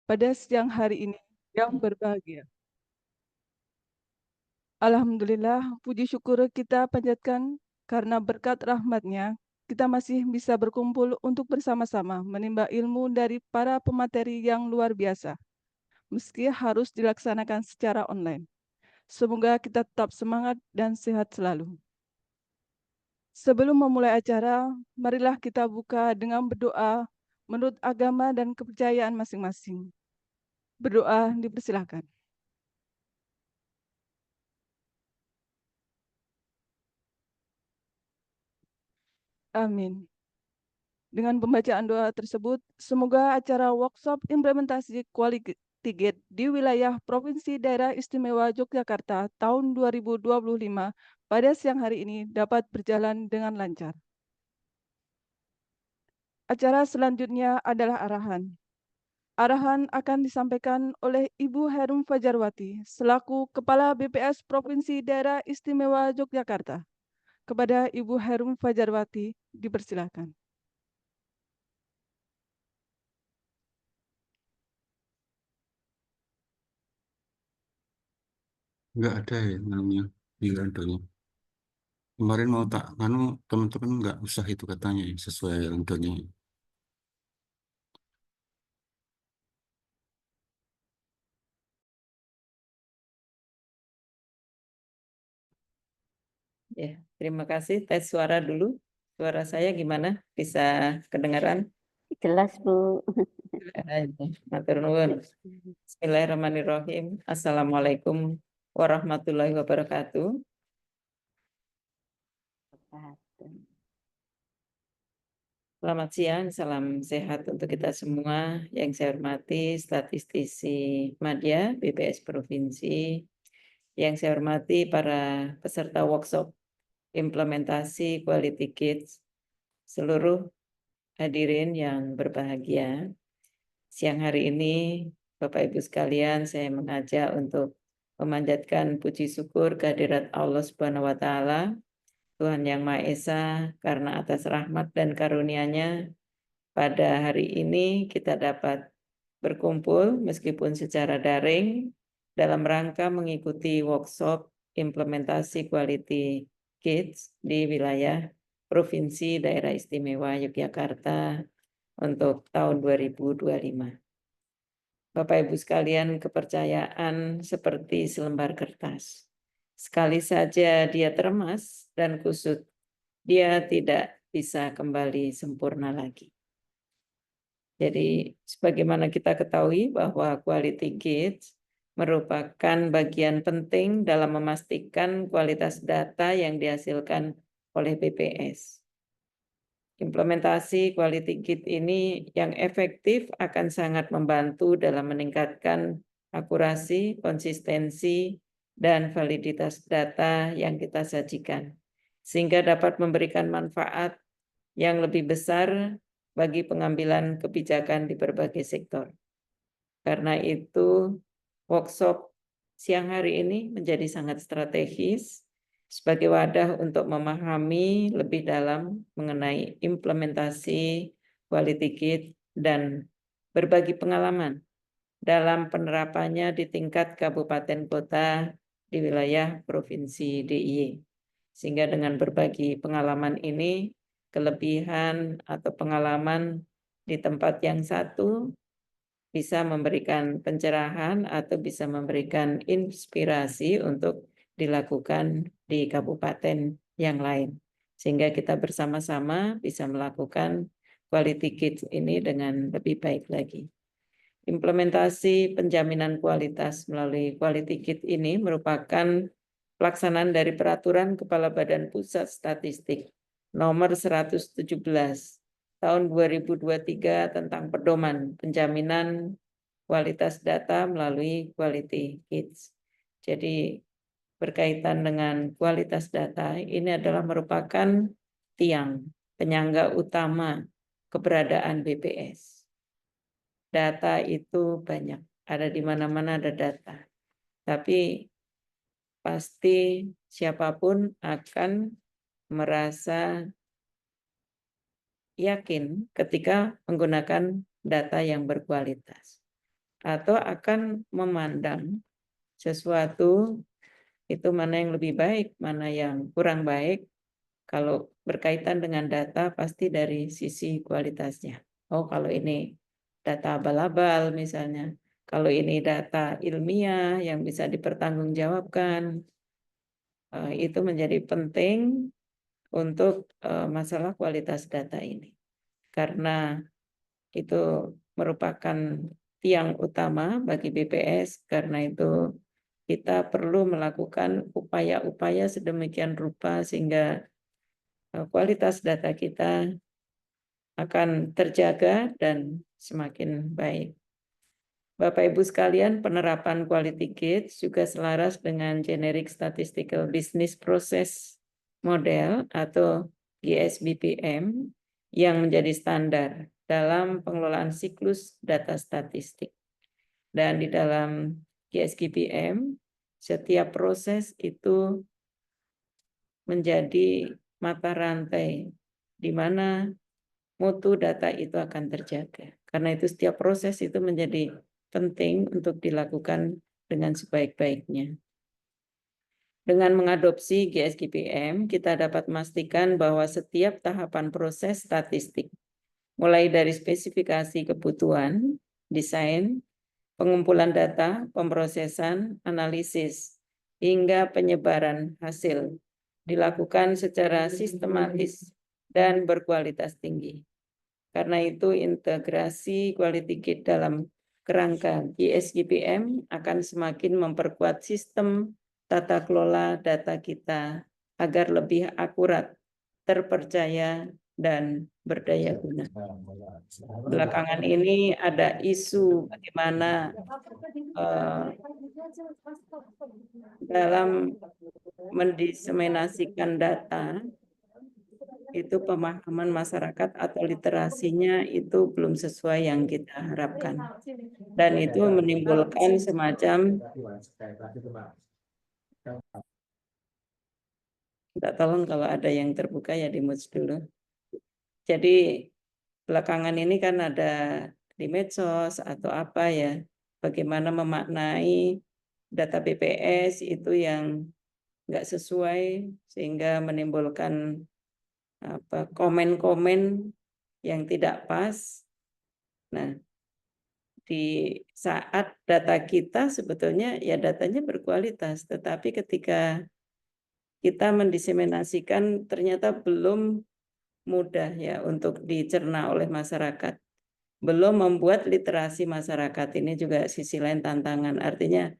pada siang hari ini yang berbahagia. Alhamdulillah, puji syukur kita panjatkan karena berkat rahmat-Nya, kita masih bisa berkumpul untuk bersama-sama menimba ilmu dari para pemateri yang luar biasa, meski harus dilaksanakan secara online. Semoga kita tetap semangat dan sehat selalu. Sebelum memulai acara, marilah kita buka dengan berdoa menurut agama dan kepercayaan masing-masing. Berdoa dipersilahkan. Amin. Dengan pembacaan doa tersebut, semoga acara workshop implementasi Quality Gate di wilayah Provinsi Daerah Istimewa Yogyakarta tahun 2025 pada siang hari ini dapat berjalan dengan lancar. Acara selanjutnya adalah arahan. Arahan akan disampaikan oleh Ibu Herum Fajarwati selaku Kepala BPS Provinsi Daerah Istimewa Yogyakarta. Kepada Ibu Herum Fajarwati, dipersilakan. Nggak ada ya namanya di randonya. Kemarin mau tak, teman-teman nggak usah itu katanya ya, sesuai randonya. Ya, terima kasih. Tes suara dulu. Suara saya gimana? Bisa kedengaran? Jelas, Bu. Matur nuwun. Bismillahirrahmanirrahim. Assalamualaikum warahmatullahi wabarakatuh. Selamat siang, salam sehat untuk kita semua. Yang saya hormati statistisi Madya, BPS Provinsi. Yang saya hormati para peserta workshop implementasi Quality Kids, seluruh hadirin yang berbahagia. Siang hari ini, Bapak Ibu sekalian, saya mengajak untuk memanjatkan puji syukur kehadirat Allah Subhanahu wa taala, Tuhan Yang Maha Esa, karena atas rahmat dan karunia-Nya pada hari ini kita dapat berkumpul meskipun secara daring dalam rangka mengikuti workshop implementasi Quality Kids di wilayah Provinsi Daerah Istimewa Yogyakarta untuk tahun 2025. Bapak Ibu sekalian, kepercayaan seperti selembar kertas. Sekali saja dia teremas dan kusut, dia tidak bisa kembali sempurna lagi. Jadi sebagaimana kita ketahui bahwa Quality Gates merupakan bagian penting dalam memastikan kualitas data yang dihasilkan oleh BPS. Implementasi Quality Gate ini yang efektif akan sangat membantu dalam meningkatkan akurasi, konsistensi, dan validitas data yang kita sajikan, sehingga dapat memberikan manfaat yang lebih besar bagi pengambilan kebijakan di berbagai sektor. Karena itu, workshop siang hari ini menjadi sangat strategis sebagai wadah untuk memahami lebih dalam mengenai implementasi Quality Gate dan berbagi pengalaman dalam penerapannya di tingkat kabupaten kota di wilayah Provinsi DIY. Sehingga dengan berbagi pengalaman ini, kelebihan atau pengalaman di tempat yang satu bisa memberikan pencerahan atau bisa memberikan inspirasi untuk dilakukan di kabupaten yang lain. Sehingga kita bersama-sama bisa melakukan Quality Kids ini dengan lebih baik lagi. Implementasi penjaminan kualitas melalui Quality Kit ini merupakan pelaksanaan dari Peraturan Kepala Badan Pusat Statistik nomor 117 tahun 2023 tentang pedoman penjaminan kualitas data melalui Quality Kits. Jadi berkaitan dengan kualitas data ini adalah merupakan tiang penyangga utama keberadaan BPS. Data itu banyak, ada di mana-mana ada data. Tapi pasti siapapun akan merasa yakin ketika menggunakan data yang berkualitas. atau akan memandang sesuatu itu mana yang lebih baik, mana yang kurang baik. Kalau berkaitan dengan data pasti dari sisi kualitasnya. Oh, kalau ini data abal-abal misalnya, kalau ini data ilmiah yang bisa dipertanggungjawabkan, itu menjadi penting untuk masalah kualitas data ini. Karena itu merupakan tiang utama bagi BPS, karena itu kita perlu melakukan upaya-upaya sedemikian rupa sehingga kualitas data kita akan terjaga dan semakin baik. Bapak Ibu sekalian, penerapan Quality Gates juga selaras dengan Generic Statistical Business Process Model atau GSBPM yang menjadi standar dalam pengelolaan siklus data statistik. Dan di dalam GSBPM, setiap proses itu menjadi mata rantai di mana mutu data itu akan terjaga. Karena itu setiap proses itu menjadi penting untuk dilakukan dengan sebaik-baiknya. Dengan mengadopsi GSBPM, kita dapat memastikan bahwa setiap tahapan proses statistik, mulai dari spesifikasi kebutuhan, desain, pengumpulan data, pemrosesan, analisis, hingga penyebaran hasil, dilakukan secara sistematis dan berkualitas tinggi. Karena itu integrasi Quality Gate dalam kerangka GSBPM akan semakin memperkuat sistem tata kelola data kita agar lebih akurat, terpercaya, dan berdaya guna. Belakangan ini ada isu bagaimana dalam mendiseminasikan data itu pemahaman masyarakat atau literasinya itu belum sesuai yang kita harapkan. Dan itu menimbulkan semacam, minta tolong kalau ada yang terbuka ya di-mute dulu. Jadi belakangan ini kan ada di medsos atau apa ya, bagaimana memaknai data BPS itu yang nggak sesuai sehingga menimbulkan komen-komen yang tidak pas. Nah, di saat data kita sebetulnya ya datanya berkualitas, tetapi ketika kita mendiseminasikan ternyata belum mudah ya untuk dicerna oleh masyarakat. Belum membuat literasi masyarakat, ini juga sisi lain tantangan. Artinya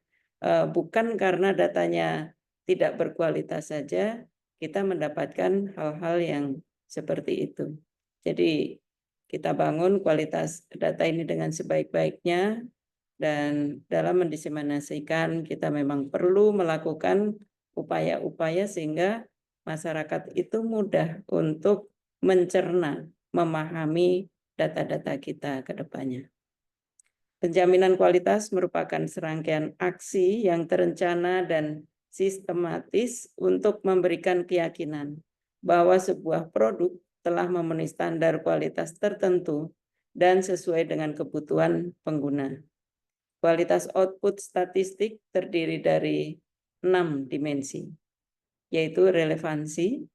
bukan karena datanya tidak berkualitas saja kita mendapatkan hal-hal yang seperti itu. Jadi kita bangun kualitas data ini dengan sebaik-baiknya, dan dalam mendiseminasikan kita memang perlu melakukan upaya-upaya sehingga masyarakat itu mudah untuk mencerna, memahami data-data kita ke depannya. Penjaminan kualitas merupakan serangkaian aksi yang terencana dan sistematis untuk memberikan keyakinan bahwa sebuah produk telah memenuhi standar kualitas tertentu dan sesuai dengan kebutuhan pengguna. Kualitas output statistik terdiri dari 6 dimensi, yaitu relevansi,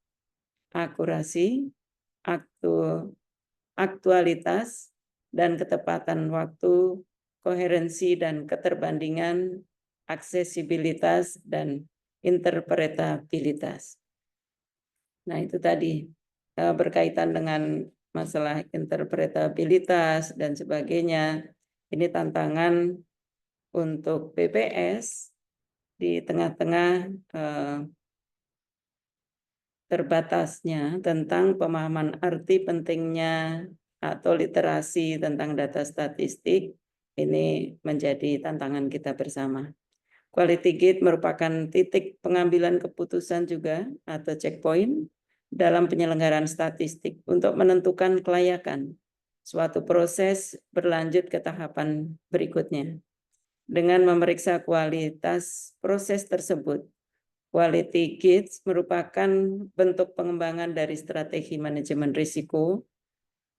akurasi, aktualitas, dan ketepatan waktu, koherensi dan keterbandingan, aksesibilitas, dan interpretabilitas. Nah, itu tadi berkaitan dengan masalah interpretabilitas dan sebagainya. Ini tantangan untuk BPS di tengah-tengah terbatasnya tentang pemahaman arti pentingnya atau literasi tentang data statistik. Ini menjadi tantangan kita bersama. Quality Gate merupakan titik pengambilan keputusan juga atau checkpoint dalam penyelenggaraan statistik untuk menentukan kelayakan suatu proses berlanjut ke tahapan berikutnya. Dengan memeriksa kualitas proses tersebut, Quality Gates merupakan bentuk pengembangan dari strategi manajemen risiko,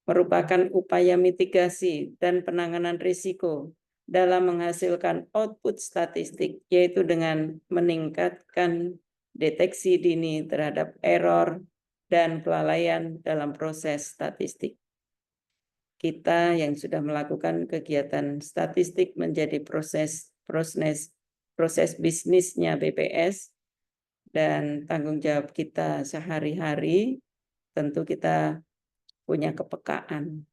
merupakan upaya mitigasi dan penanganan risiko dalam menghasilkan output statistik, yaitu dengan meningkatkan deteksi dini terhadap error dan kelalaian dalam proses statistik. Kita yang sudah melakukan kegiatan statistik menjadi proses bisnisnya BPS dan tanggung jawab kita sehari-hari, tentu kita punya kepekaan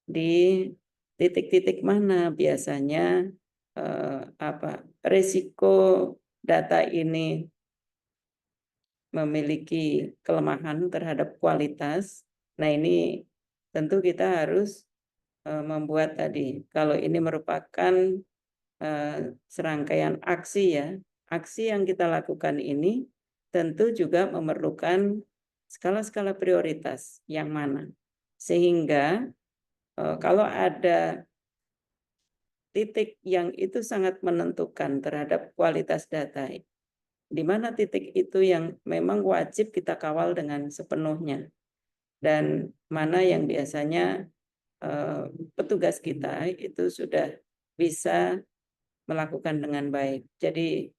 di titik-titik mana biasanya risiko data ini memiliki kelemahan terhadap kualitas. Nah, ini tentu kita harus membuat tadi, kalau ini merupakan serangkaian aksi ya, aksi yang kita lakukan ini tentu juga memerlukan skala-skala prioritas yang mana. Sehingga kalau ada titik yang itu sangat menentukan terhadap kualitas data, di mana titik itu yang memang wajib kita kawal dengan sepenuhnya, dan mana yang biasanya petugas kita itu sudah bisa melakukan dengan baik. Jadi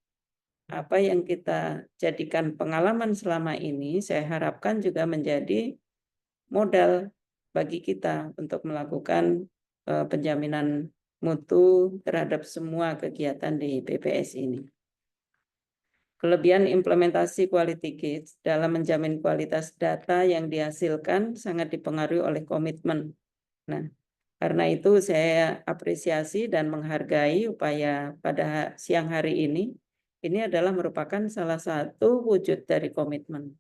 apa yang kita jadikan pengalaman selama ini, saya harapkan juga menjadi modal bagi kita untuk melakukan penjaminan mutu terhadap semua kegiatan di BPS ini. Kelebihan implementasi Quality Gates dalam menjamin kualitas data yang dihasilkan sangat dipengaruhi oleh komitmen. Nah, karena itu saya apresiasi dan menghargai upaya pada siang hari ini. Ini adalah merupakan salah satu wujud dari komitmen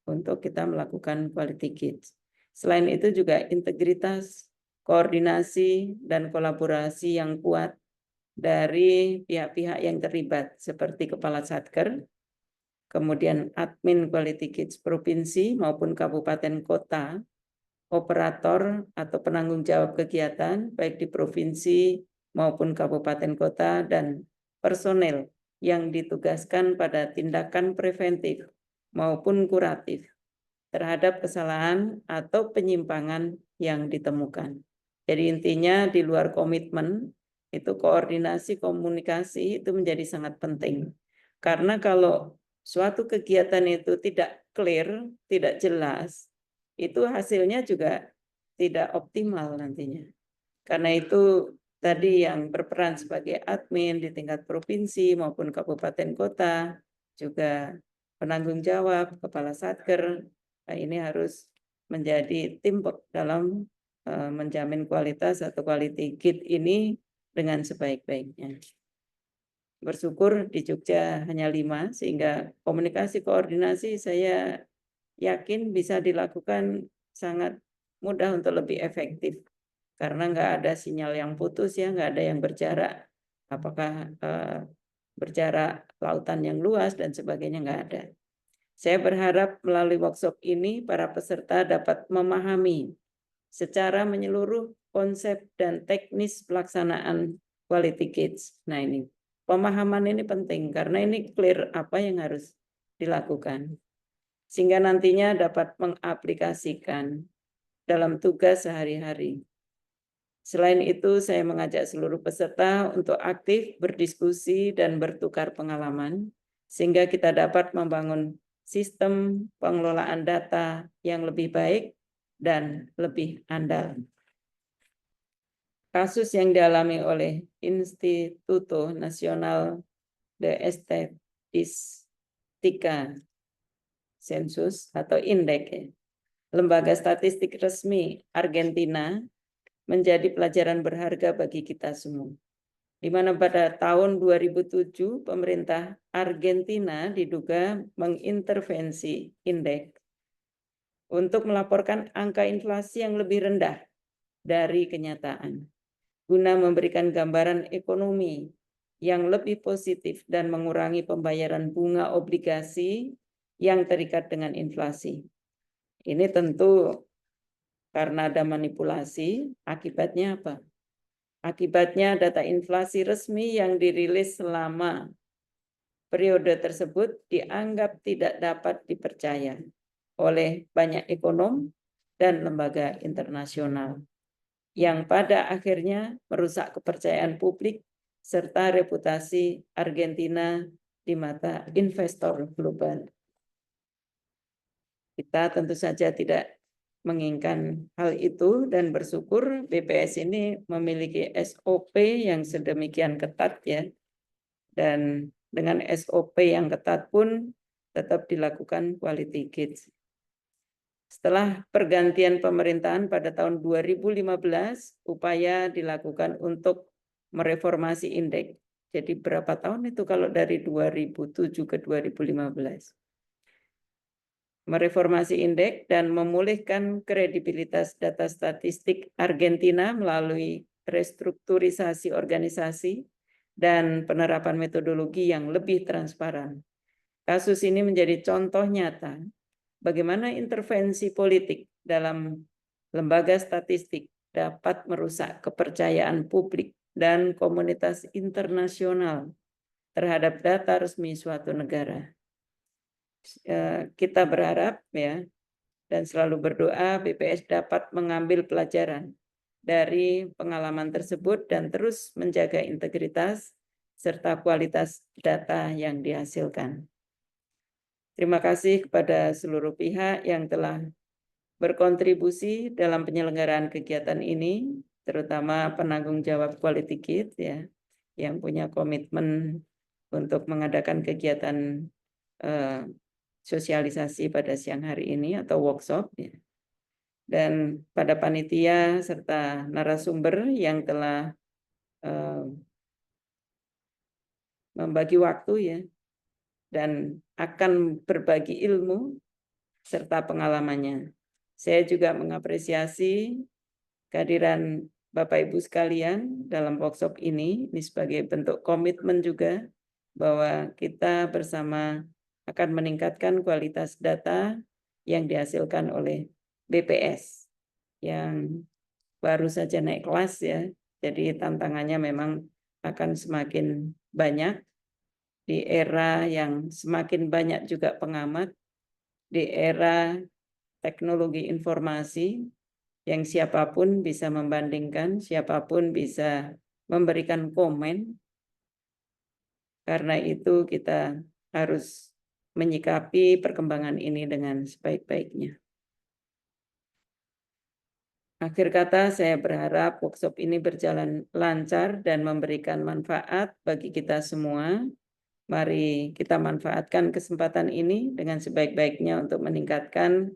untuk kita melakukan Quality Gates. Selain itu juga integritas, koordinasi, dan kolaborasi yang kuat dari pihak-pihak yang terlibat seperti Kepala Satker, kemudian admin Quality Gates provinsi maupun kabupaten kota, operator atau penanggung jawab kegiatan baik di provinsi maupun kabupaten kota, dan personel yang ditugaskan pada tindakan preventif maupun kuratif terhadap kesalahan atau penyimpangan yang ditemukan. Jadi intinya di luar komitmen itu koordinasi komunikasi itu menjadi sangat penting. Karena kalau suatu kegiatan itu tidak clear, tidak jelas, itu hasilnya juga tidak optimal nantinya. Karena itu tadi yang berperan sebagai admin di tingkat provinsi maupun kabupaten kota, juga penanggung jawab, kepala satker, ini harus menjadi teamwork dalam menjamin kualitas atau quality gate ini dengan sebaik-baiknya. Bersyukur di Jogja hanya 5, sehingga komunikasi koordinasi saya yakin bisa dilakukan sangat mudah untuk lebih efektif. Karena nggak ada sinyal yang putus ya, nggak ada yang berjarak. Apakah berjarak lautan yang luas dan sebagainya, nggak ada. Saya berharap melalui workshop ini para peserta dapat memahami secara menyeluruh konsep dan teknis pelaksanaan Quality Gates. Nah ini, pemahaman ini penting karena ini clear apa yang harus dilakukan. Sehingga nantinya dapat mengaplikasikan dalam tugas sehari-hari. Selain itu, saya mengajak seluruh peserta untuk aktif berdiskusi dan bertukar pengalaman, sehingga kita dapat membangun sistem pengelolaan data yang lebih baik dan lebih andal. Kasus yang dialami oleh Instituto Nacional de Estadística Sensus atau INDEC, lembaga statistik resmi Argentina, menjadi pelajaran berharga bagi kita semua. Di mana pada tahun 2007 pemerintah Argentina diduga mengintervensi INDEC untuk melaporkan angka inflasi yang lebih rendah dari kenyataan, guna memberikan gambaran ekonomi yang lebih positif dan mengurangi pembayaran bunga obligasi yang terikat dengan inflasi. Ini tentu karena ada manipulasi, akibatnya apa? Akibatnya data inflasi resmi yang dirilis selama periode tersebut dianggap tidak dapat dipercaya oleh banyak ekonom dan lembaga internasional. yang pada akhirnya merusak kepercayaan publik serta reputasi Argentina di mata investor global. Kita tentu saja tidak menginginkan hal itu dan bersyukur BPS ini memiliki SOP yang sedemikian ketat ya. Dan dengan SOP yang ketat pun tetap dilakukan quality gates. Setelah pergantian pemerintahan pada tahun 2015, upaya dilakukan untuk mereformasi indeks. Jadi berapa tahun itu kalau dari 2007 ke 2015? Mereformasi indeks dan memulihkan kredibilitas data statistik Argentina melalui restrukturisasi organisasi dan penerapan metodologi yang lebih transparan. Kasus ini menjadi contoh nyata bagaimana intervensi politik dalam lembaga statistik dapat merusak kepercayaan publik dan komunitas internasional terhadap data resmi suatu negara. Kita berharap ya dan selalu berdoa BPS dapat mengambil pelajaran dari pengalaman tersebut dan terus menjaga integritas serta kualitas data yang dihasilkan. Terima kasih kepada seluruh pihak yang telah berkontribusi dalam penyelenggaraan kegiatan ini, terutama penanggung jawab Quality Gate ya, yang punya komitmen untuk mengadakan kegiatan sosialisasi pada siang hari ini atau workshop ya. Dan pada panitia serta narasumber yang telah membagi waktu ya dan akan berbagi ilmu serta pengalamannya. Saya juga mengapresiasi kehadiran Bapak Ibu sekalian dalam workshop ini sebagai bentuk komitmen juga bahwa kita bersama akan meningkatkan kualitas data yang dihasilkan oleh BPS yang baru saja naik kelas ya. Jadi tantangannya memang akan semakin banyak di era yang semakin banyak juga pengamat, di era teknologi informasi yang siapapun bisa membandingkan, siapapun bisa memberikan komen. Karena itu kita harus menyikapi perkembangan ini dengan sebaik-baiknya. Akhir kata, saya berharap workshop ini berjalan lancar dan memberikan manfaat bagi kita semua. Mari kita manfaatkan kesempatan ini dengan sebaik-baiknya untuk meningkatkan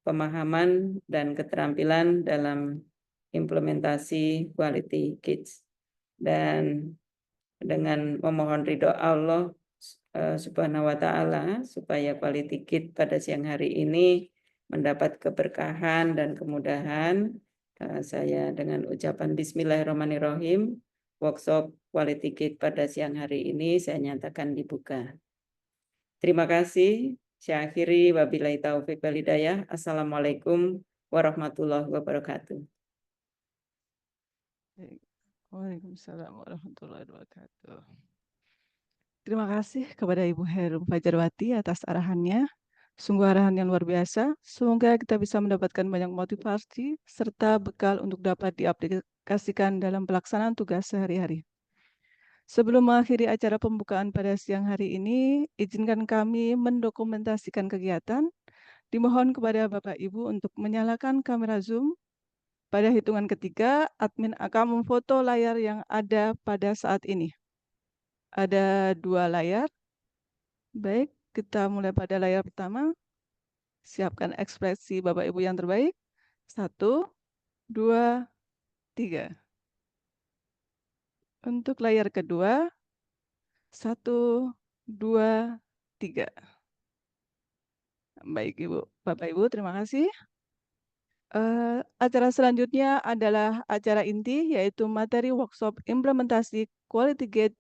pemahaman dan keterampilan dalam implementasi Quality Gates. Dan dengan memohon ridho Allah Subhanahu wa Ta'ala supaya Quality Gate pada siang hari ini mendapat keberkahan dan kemudahan. Saya dengan ucapan Bismillahirrahmanirrahim, workshop Quality Gate pada siang hari ini saya nyatakan dibuka. Terima kasih. Saya akhiri, wabillahi taufiq wal hidayah. Assalamualaikum warahmatullahi wabarakatuh. Waalaikumsalam warahmatullahi wabarakatuh. Terima kasih kepada Ibu Herum Fajarwati atas arahannya. Sungguh arahan yang luar biasa. Semoga kita bisa mendapatkan banyak motivasi serta bekal untuk dapat diaplikasikan dalam pelaksanaan tugas sehari-hari. Sebelum mengakhiri acara pembukaan pada siang hari ini, izinkan kami mendokumentasikan kegiatan. Dimohon kepada Bapak Ibu untuk menyalakan kamera Zoom. Pada hitungan ketiga, admin akan memfoto layar yang ada pada saat ini. Ada 2 layar. Baik, kita mulai pada layar pertama. Siapkan ekspresi Bapak Ibu yang terbaik. 1, 2, 3. Untuk layar kedua, 1, 2, 3. Baik Ibu, Bapak Ibu, terima kasih. Acara selanjutnya adalah acara inti, yaitu materi workshop implementasi Quality Gate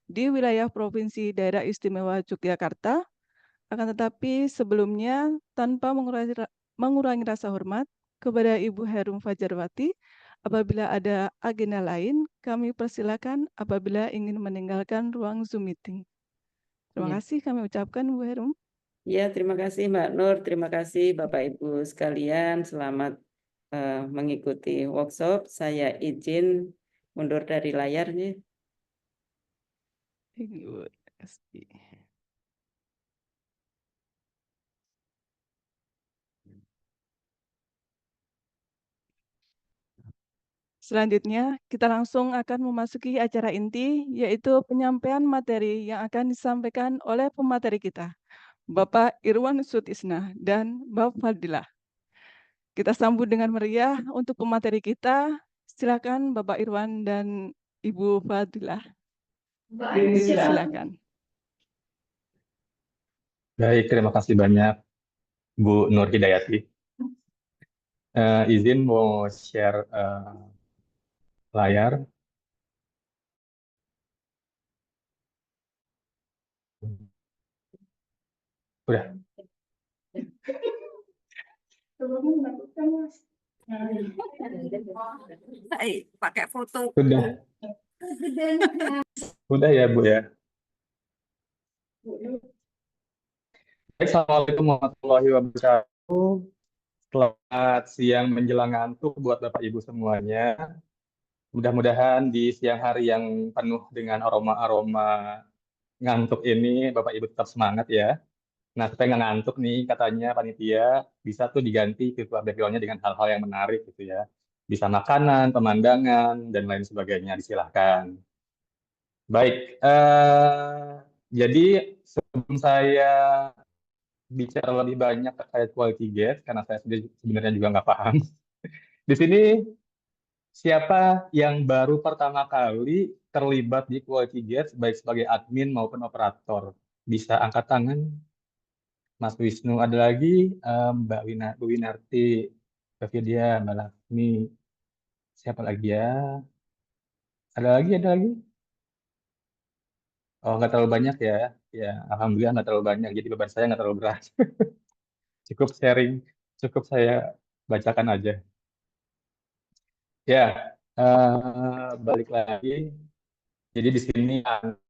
di wilayah Provinsi Daerah Istimewa Yogyakarta. Akan tetapi sebelumnya, tanpa mengurangi rasa hormat kepada Ibu Herum Fajarwati, apabila ada agenda lain, kami persilakan apabila ingin meninggalkan ruang Zoom meeting. Terima kasih kami ucapkan, Bu Herum. Ya, terima kasih Mbak Nur, terima kasih Bapak Ibu sekalian. Selamat mengikuti workshop. Saya izin mundur dari layarnya. Ibu, terima kasih. Selanjutnya, kita langsung akan memasuki acara inti, yaitu penyampaian materi yang akan disampaikan oleh pemateri kita, Bapak Irwan Sutisna dan Mbak Fadilah. Kita sambut dengan meriah untuk pemateri kita. Silakan Bapak Irwan dan Ibu Fadilah. Silakan. Baik, terima kasih banyak Bu Nur Hidayati. Izin mau share layar. Udah. Pakai foto. Sudah. Udah ya Bu ya. Baik, Assalamualaikum warahmatullahi wabarakatuh. Selamat siang menjelang ngantuk buat Bapak Ibu semuanya. Mudah-mudahan di siang hari yang penuh dengan aroma-aroma ngantuk ini Bapak Ibu tetap semangat ya. Nah, supaya nggak ngantuk nih, katanya panitia bisa tuh diganti virtual background-nya dengan hal-hal yang menarik gitu ya. Bisa makanan, pemandangan, dan lain sebagainya, disilahkan. Baik, jadi sebelum saya bicara lebih banyak terkait quality gate, karena saya sendiri sebenarnya juga nggak paham. Di sini, siapa yang baru pertama kali terlibat di quality gate, baik sebagai admin maupun operator? Bisa angkat tangan? Mas Wisnu, ada lagi Mbak Bu Winarti, Mbak Vidya, Mbak Laksmi, siapa lagi ya? Ada lagi? Oh, nggak terlalu banyak ya. Ya, alhamdulillah nggak terlalu banyak. Jadi beban saya nggak terlalu berat. Cukup sharing, cukup saya bacakan aja. Ya, balik lagi. Jadi di sini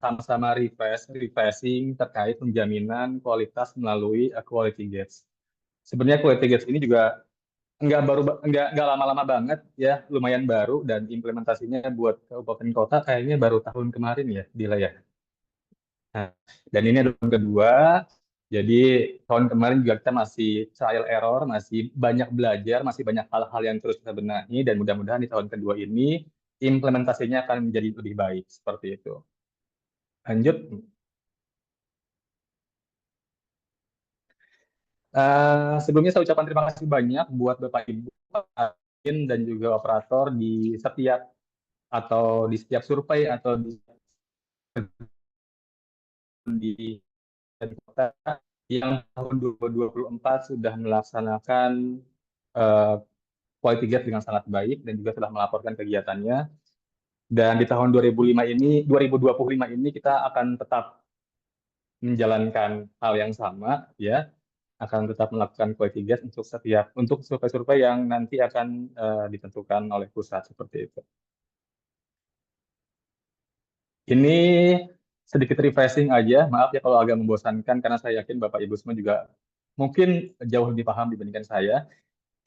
sama-sama refreshing terkait penjaminan kualitas melalui quality gates. Sebenarnya quality gates ini juga nggak lama-lama banget ya, lumayan baru, dan implementasinya buat kabupaten kota kayaknya baru tahun kemarin ya, Dila ya. Nah, dan ini adalah tahun kedua, jadi tahun kemarin juga kita masih trial error, masih banyak belajar, masih banyak hal-hal yang terus kita benahi, dan mudah-mudahan di tahun kedua ini implementasinya akan menjadi lebih baik seperti itu. Lanjut. Sebelumnya saya ucapkan terima kasih banyak buat Bapak Ibu admin dan juga operator di setiap survei atau di kota yang tahun 2024 sudah melaksanakan quality gate dengan sangat baik dan juga telah melaporkan kegiatannya. Dan di tahun 2025 ini kita akan tetap menjalankan hal yang sama ya, akan tetap melakukan quality gate untuk survei-survei yang nanti akan ditentukan oleh pusat seperti itu. Ini sedikit refreshing aja, maaf ya kalau agak membosankan karena saya yakin Bapak Ibu semua juga mungkin jauh lebih paham dibandingkan saya.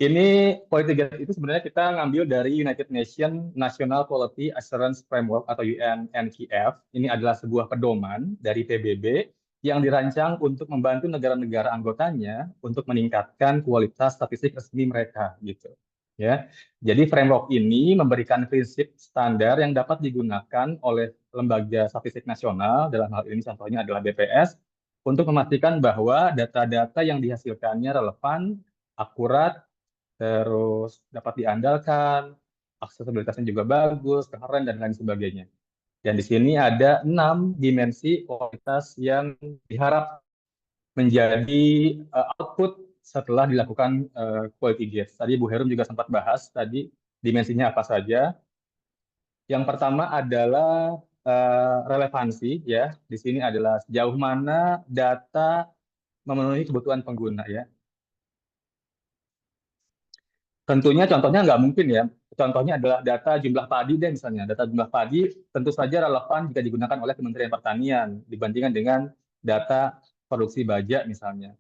Ini quality gate itu sebenarnya kita ngambil dari United Nations National Quality Assurance Framework atau UNNQF. Ini adalah sebuah pedoman dari PBB yang dirancang untuk membantu negara-negara anggotanya untuk meningkatkan kualitas statistik resmi mereka gitu. Ya. Jadi framework ini memberikan prinsip standar yang dapat digunakan oleh lembaga statistik nasional, dalam hal ini contohnya adalah BPS, untuk memastikan bahwa data-data yang dihasilkannya relevan, akurat, terus dapat diandalkan, aksesibilitasnya juga bagus, keren, dan lain sebagainya. Dan di sini ada 6 dimensi kualitas yang diharap menjadi output setelah dilakukan quality gate. Tadi Bu Herum juga sempat bahas tadi dimensinya apa saja. Yang pertama adalah relevansi ya. Di sini adalah sejauh mana data memenuhi kebutuhan pengguna ya. Tentunya contohnya nggak mungkin ya. Contohnya adalah data jumlah padi deh misalnya. Data jumlah padi tentu saja relevan jika digunakan oleh Kementerian Pertanian dibandingkan dengan data produksi baja misalnya.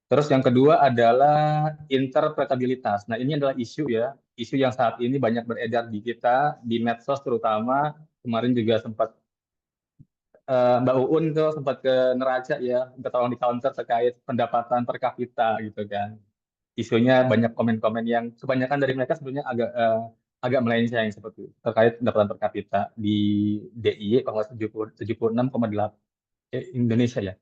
Terus yang kedua adalah interpretabilitas. Nah, ini adalah isu ya, isu yang saat ini banyak beredar di kita, di medsos terutama. Kemarin juga sempat Mbak Uun tuh sempat ke neraca ya, minta tolong di counter terkait pendapatan per kapita gitu kan. Isunya banyak komen-komen yang kebanyakan dari mereka sebenarnya agak melenceng seperti itu, terkait pendapatan per kapita di DIY kalau nggak salah 76,8 Indonesia ya.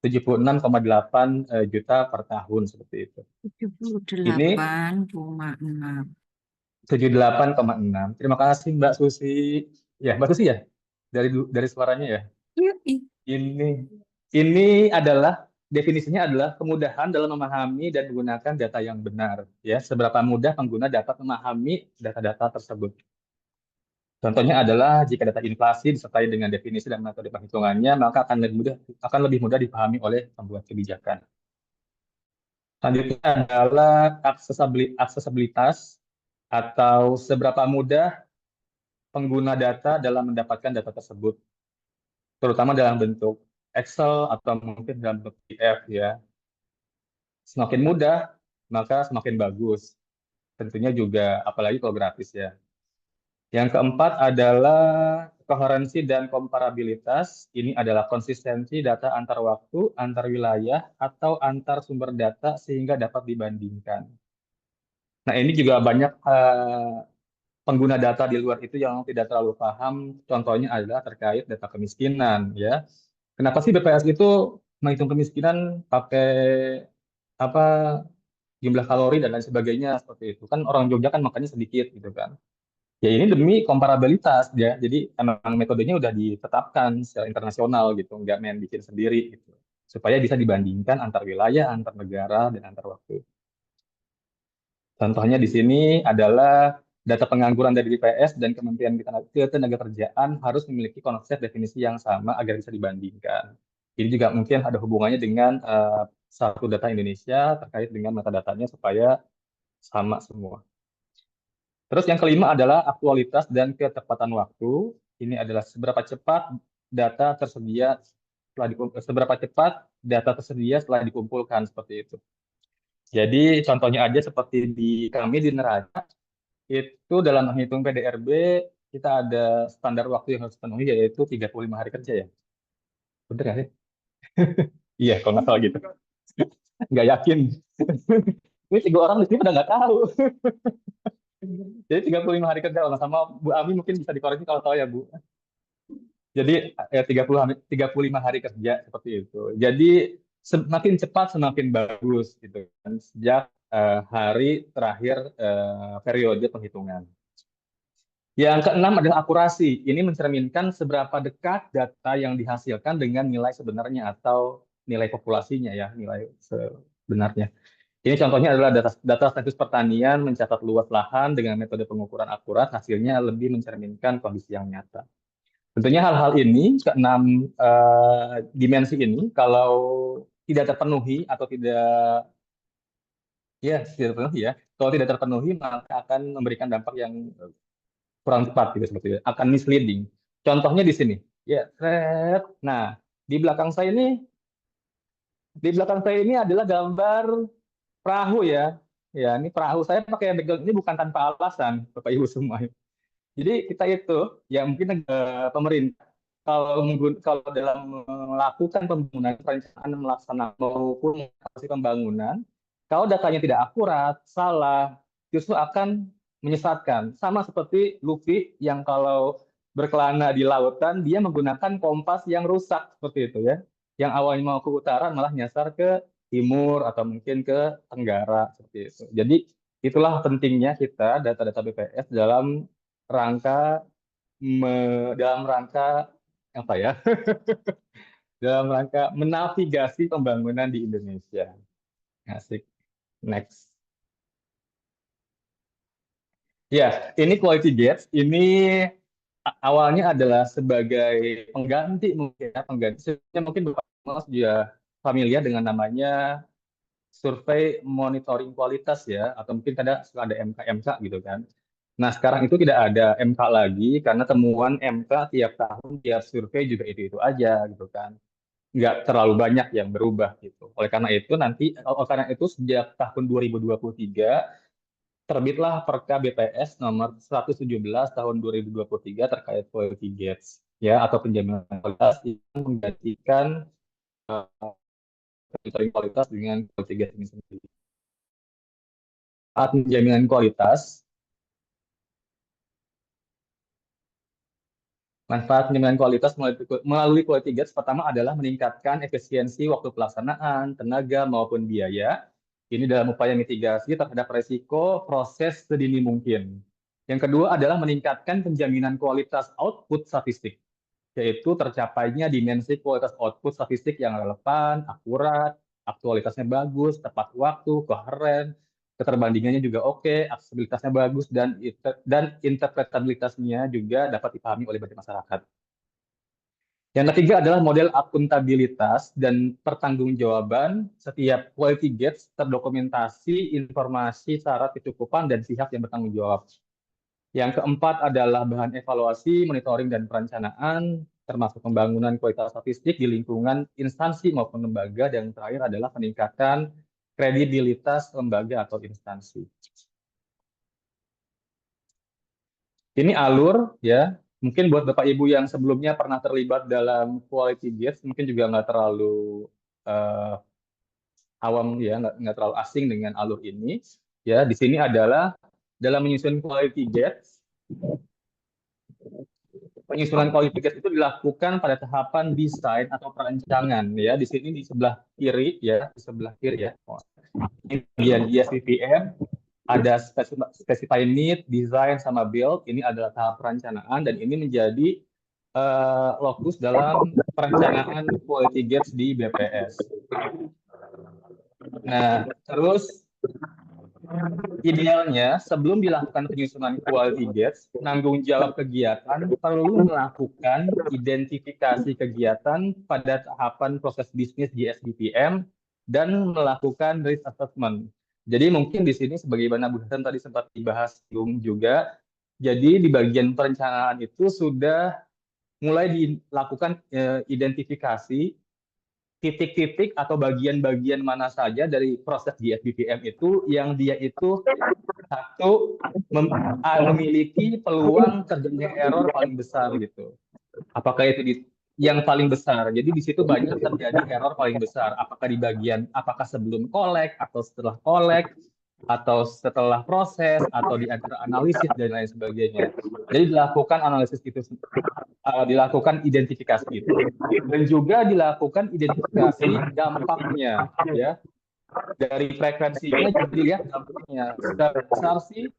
76,8 juta per tahun seperti itu. 78,6. Ini 78,6. Terima kasih Mbak Susi. Ya, Mbak Susi ya? Dari suaranya ya. Yoi. Ini adalah definisinya adalah kemudahan dalam memahami dan menggunakan data yang benar. Ya, seberapa mudah pengguna dapat memahami data-data tersebut. Contohnya adalah jika data inflasi disertai dengan definisi dan metode perhitungannya, maka akan lebih mudah dipahami oleh pembuat kebijakan. Selanjutnya adalah aksesibilitas atau seberapa mudah pengguna data dalam mendapatkan data tersebut, terutama dalam bentuk Excel atau mungkin dalam bentuk PDF ya. Semakin mudah, maka semakin bagus. Tentunya juga apalagi kalau gratis ya. Yang keempat adalah koherensi dan komparabilitas. Ini adalah konsistensi data antar waktu, antar wilayah, atau antar sumber data sehingga dapat dibandingkan. Nah, ini juga banyak pengguna data di luar itu yang tidak terlalu paham. Contohnya adalah terkait data kemiskinan, ya. Kenapa sih BPS itu menghitung kemiskinan pakai apa jumlah kalori dan lain sebagainya seperti itu? Kan orang Jogja kan makannya sedikit gitu kan. Ya ini demi komparabilitas ya. Jadi emang metodenya udah ditetapkan secara internasional gitu, nggak main bikin sendiri gitu. Supaya bisa dibandingkan antar wilayah, antar negara, dan antar waktu. Contohnya di sini adalah data pengangguran dari BPS dan Kementerian Ketenagakerjaan harus memiliki konsep definisi yang sama agar bisa dibandingkan. Ini juga mungkin ada hubungannya dengan satu data Indonesia terkait dengan metadatanya supaya sama semua. Terus yang kelima adalah aktualitas dan ketepatan waktu. Ini adalah seberapa cepat data tersedia setelah dikumpulkan seperti itu. Jadi contohnya aja seperti kami di Neraca itu dalam menghitung PDRB kita ada standar waktu yang harus dipenuhi yaitu 35 hari kerja ya. Bener nggak sih? Iya, kalau nggak salah gitu. Nggak yakin. Ini 3 orang di sini pada nggak tahu. Jadi 35 hari kerja sama Bu Ami mungkin bisa dikoreksi kalau tahu ya Bu. Jadi 35 hari kerja seperti itu. Jadi semakin cepat semakin bagus gitu kan sejak hari terakhir periode penghitungan. Yang keenam adalah akurasi. Ini mencerminkan seberapa dekat data yang dihasilkan dengan nilai sebenarnya atau nilai populasinya ya, nilai sebenarnya. Ini contohnya adalah data status pertanian mencatat luas lahan dengan metode pengukuran akurat, hasilnya lebih mencerminkan kondisi yang nyata. Tentunya hal-hal ini, keenam dimensi ini, kalau tidak terpenuhi atau tidak terpenuhi ya, kalau tidak terpenuhi maka akan memberikan dampak yang kurang tepat gitu seperti itu, akan misleading. Contohnya di sini, ya, nah di belakang saya ini adalah gambar perahu ya. Ya, ini perahu saya pakai background ini bukan tanpa alasan, Bapak Ibu semua. Jadi kita itu, ya mungkin pemerintah kalau dalam melakukan pembangunan, perencanaan melaksanakan maupun mengatasi pembangunan, kalau datanya tidak akurat, salah, justru akan menyesatkan. Sama seperti Luffy yang kalau berkelana di lautan, dia menggunakan kompas yang rusak seperti itu ya. Yang awalnya mau ke utara malah nyasar ke timur atau mungkin ke tenggara seperti itu. Jadi itulah pentingnya kita data-data BPS dalam rangka apa ya? Dalam rangka menavigasi pembangunan di Indonesia. Asik. Next. Ya, ini quality gaps. Ini awalnya adalah sebagai pengganti mungkin ya, Sebenarnya mungkin Bapak juga familiar dengan namanya survei monitoring kualitas ya, atau mungkin ada MK gitu kan. Nah, sekarang itu tidak ada MK lagi karena temuan MK tiap tahun, tiap survei juga itu aja gitu kan. nggak terlalu banyak yang berubah gitu. Oleh karena itu sejak tahun 2023 terbitlah Perka BPS nomor 117 tahun 2023 terkait quality gates ya atau penjaminan kualitas yang menggantikan monitoring kualitas dengan quality gates ini sendiri. Saat penjaminan kualitas, manfaat penjaminan kualitas melalui quality gates pertama adalah meningkatkan efisiensi waktu pelaksanaan, tenaga maupun biaya. Ini dalam upaya mitigasi terhadap resiko proses sedini mungkin. Yang kedua adalah meningkatkan penjaminan kualitas output statistik, yaitu tercapainya dimensi kualitas output statistik yang relevan, akurat, aktualitasnya bagus, tepat waktu, koheren, keterbandingannya juga oke, aksesibilitasnya bagus, dan interpretabilitasnya juga dapat dipahami oleh banyak masyarakat. Yang ketiga adalah model akuntabilitas dan pertanggungjawaban. Setiap quality gates terdokumentasi informasi, syarat kecukupan, dan pihak yang bertanggung jawab. Yang keempat adalah bahan evaluasi, monitoring, dan perencanaan, termasuk pembangunan kualitas statistik di lingkungan instansi maupun lembaga. Dan yang terakhir adalah peningkatan kredibilitas lembaga atau instansi. Ini alur ya. Mungkin buat Bapak Ibu yang sebelumnya pernah terlibat dalam quality gates, mungkin juga nggak terlalu awam ya, nggak terlalu asing dengan alur ini. Ya, di sini adalah dalam menyusun quality gates. Penyusunan quality gates itu dilakukan pada tahapan desain atau perancangan ya. Di sini di sebelah kiri ya, Ini bagian ESBPM. Ada specify need, design, sama build. Ini adalah tahap perencanaan dan ini menjadi lokus dalam perencanaan quality gates di BPS. Nah, terus idealnya sebelum dilakukan penyusunan quality gates, penanggung jawab kegiatan perlu melakukan identifikasi kegiatan pada tahapan proses bisnis di SBPM dan melakukan risk assessment. Jadi mungkin di sini sebagaimana Bu Hasan tadi sempat dibahas juga, jadi di bagian perencanaan itu sudah mulai dilakukan identifikasi titik-titik atau bagian-bagian mana saja dari proses di SBPM itu yang dia itu memiliki peluang terjadinya error paling besar gitu. Apakah itu yang paling besar? Jadi di situ banyak terjadi error paling besar. Apakah sebelum collect atau setelah collect atau setelah proses atau di antara analisis dan lain sebagainya. Jadi dilakukan analisis itu, dilakukan identifikasi itu, dan juga dilakukan identifikasi dampaknya ya. Dari frekuensinya jadi dilihat dampaknya. Seberapa besar sih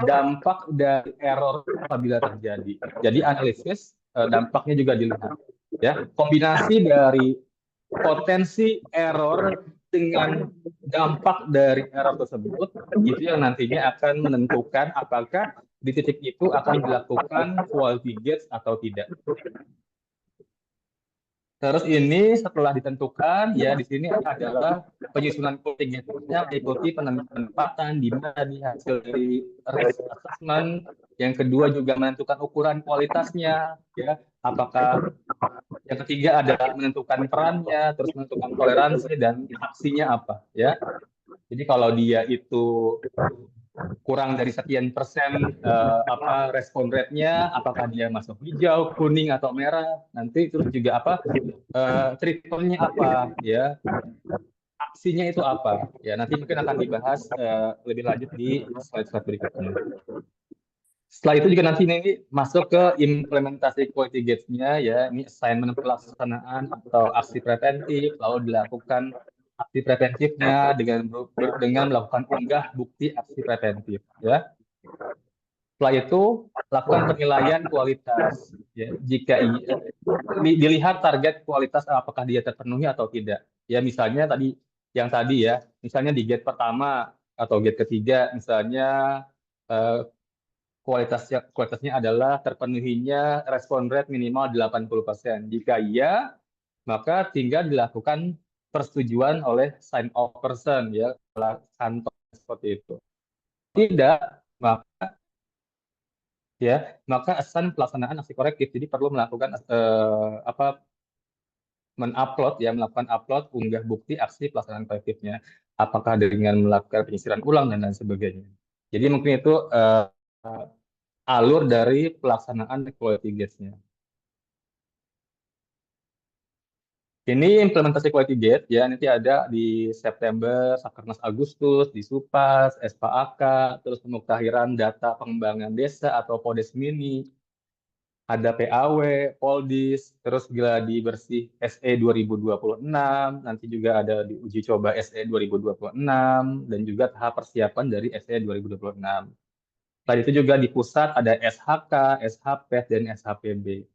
dampak dari error apabila terjadi. Jadi analisis dampaknya juga dilihat. Ya, kombinasi dari potensi error dengan dampak dari error tersebut itu yang nantinya akan menentukan apakah di titik itu akan dilakukan quality gates atau tidak. Terus ini setelah ditentukan ya di sini adalah penyusunan quality gates-nya mengikuti penempatan di mana di hasil dari risk assessment. Yang kedua juga menentukan ukuran kualitasnya ya. Apakah yang ketiga adalah menentukan perannya, terus menentukan toleransi dan aksinya apa ya. Jadi kalau dia itu kurang dari sekian persen respon rate-nya, apakah dia masuk hijau, kuning atau merah, nanti terus juga treatment-nya apa ya, aksinya itu apa ya, nanti mungkin akan dibahas lebih lanjut di slide-slide berikutnya. Setelah itu juga nanti ini masuk ke implementasi quality gates-nya ya, ini assignment pelaksanaan atau aksi preventif, lalu dilakukan aksi preventifnya dengan melakukan unggah bukti aksi preventif ya. Setelah itu lakukan penilaian kualitas ya. Jika dilihat target kualitas apakah dia terpenuhi atau tidak. Ya misalnya tadi ya, misalnya di gate pertama atau gate ketiga misalnya kualitasnya adalah terpenuhinya respon rate minimal 80%. Jika iya, maka tinggal dilakukan persetujuan oleh sign off person ya, oleh kantor seperti itu. Tidak, maka assign pelaksanaan aksi korektif. Jadi perlu melakukan melakukan upload, unggah bukti aksi pelaksanaan kolektifnya. Apakah dengan melakukan penyisiran ulang dan lain sebagainya. Jadi mungkin itu alur dari pelaksanaan quality gates-nya. Ini implementasi quality gate ya, nanti ada di September, Sakernas Agustus, di Supas, SPAK, terus pemuktahiran data pengembangan desa atau Podes Mini, ada PAW, Poldis, terus gladi bersih SE 2026, nanti juga ada di uji coba SE 2026, dan juga tahap persiapan dari SE 2026. Selain itu juga di pusat ada SHK, SHPET, dan SHPB.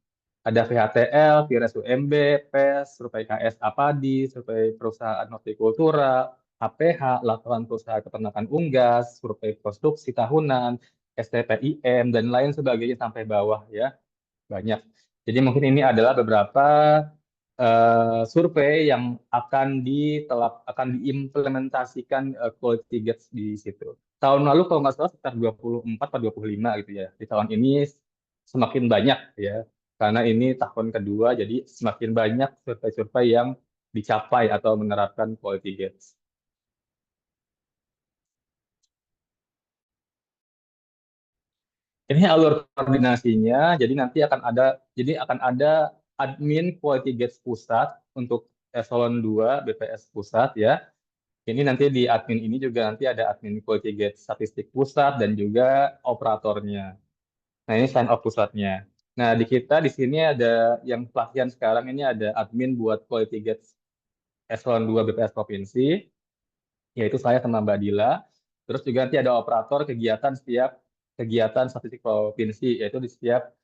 Ada VHTL, Vires UMB, PES, survei KS Apadi, survei perusahaan hortikultura, HPH, laporan perusahaan peternakan unggas, survei konstruksi tahunan, STPIM, dan lain sebagainya sampai bawah ya. Banyak. Jadi mungkin ini adalah beberapa survei yang akan diimplementasikan quality gates di situ. Tahun lalu kalau nggak salah sekitar 24 atau 25 gitu ya. Di tahun ini semakin banyak ya. Karena ini tahun kedua, jadi semakin banyak survei-survei yang dicapai atau menerapkan quality gates. Ini alur koordinasinya, jadi nanti akan ada admin quality gates pusat untuk eselon 2 BPS pusat ya. Ini nanti di admin ini juga nanti ada admin quality gates statistik pusat dan juga operatornya. Nah, ini sign off pusatnya. Nah, di kita di sini ada yang pelatihan sekarang ini ada admin buat quality gates eselon 2 BPS provinsi, yaitu saya sama Mbak Dila. Terus juga nanti ada operator kegiatan setiap kegiatan statistik provinsi, yaitu di setiap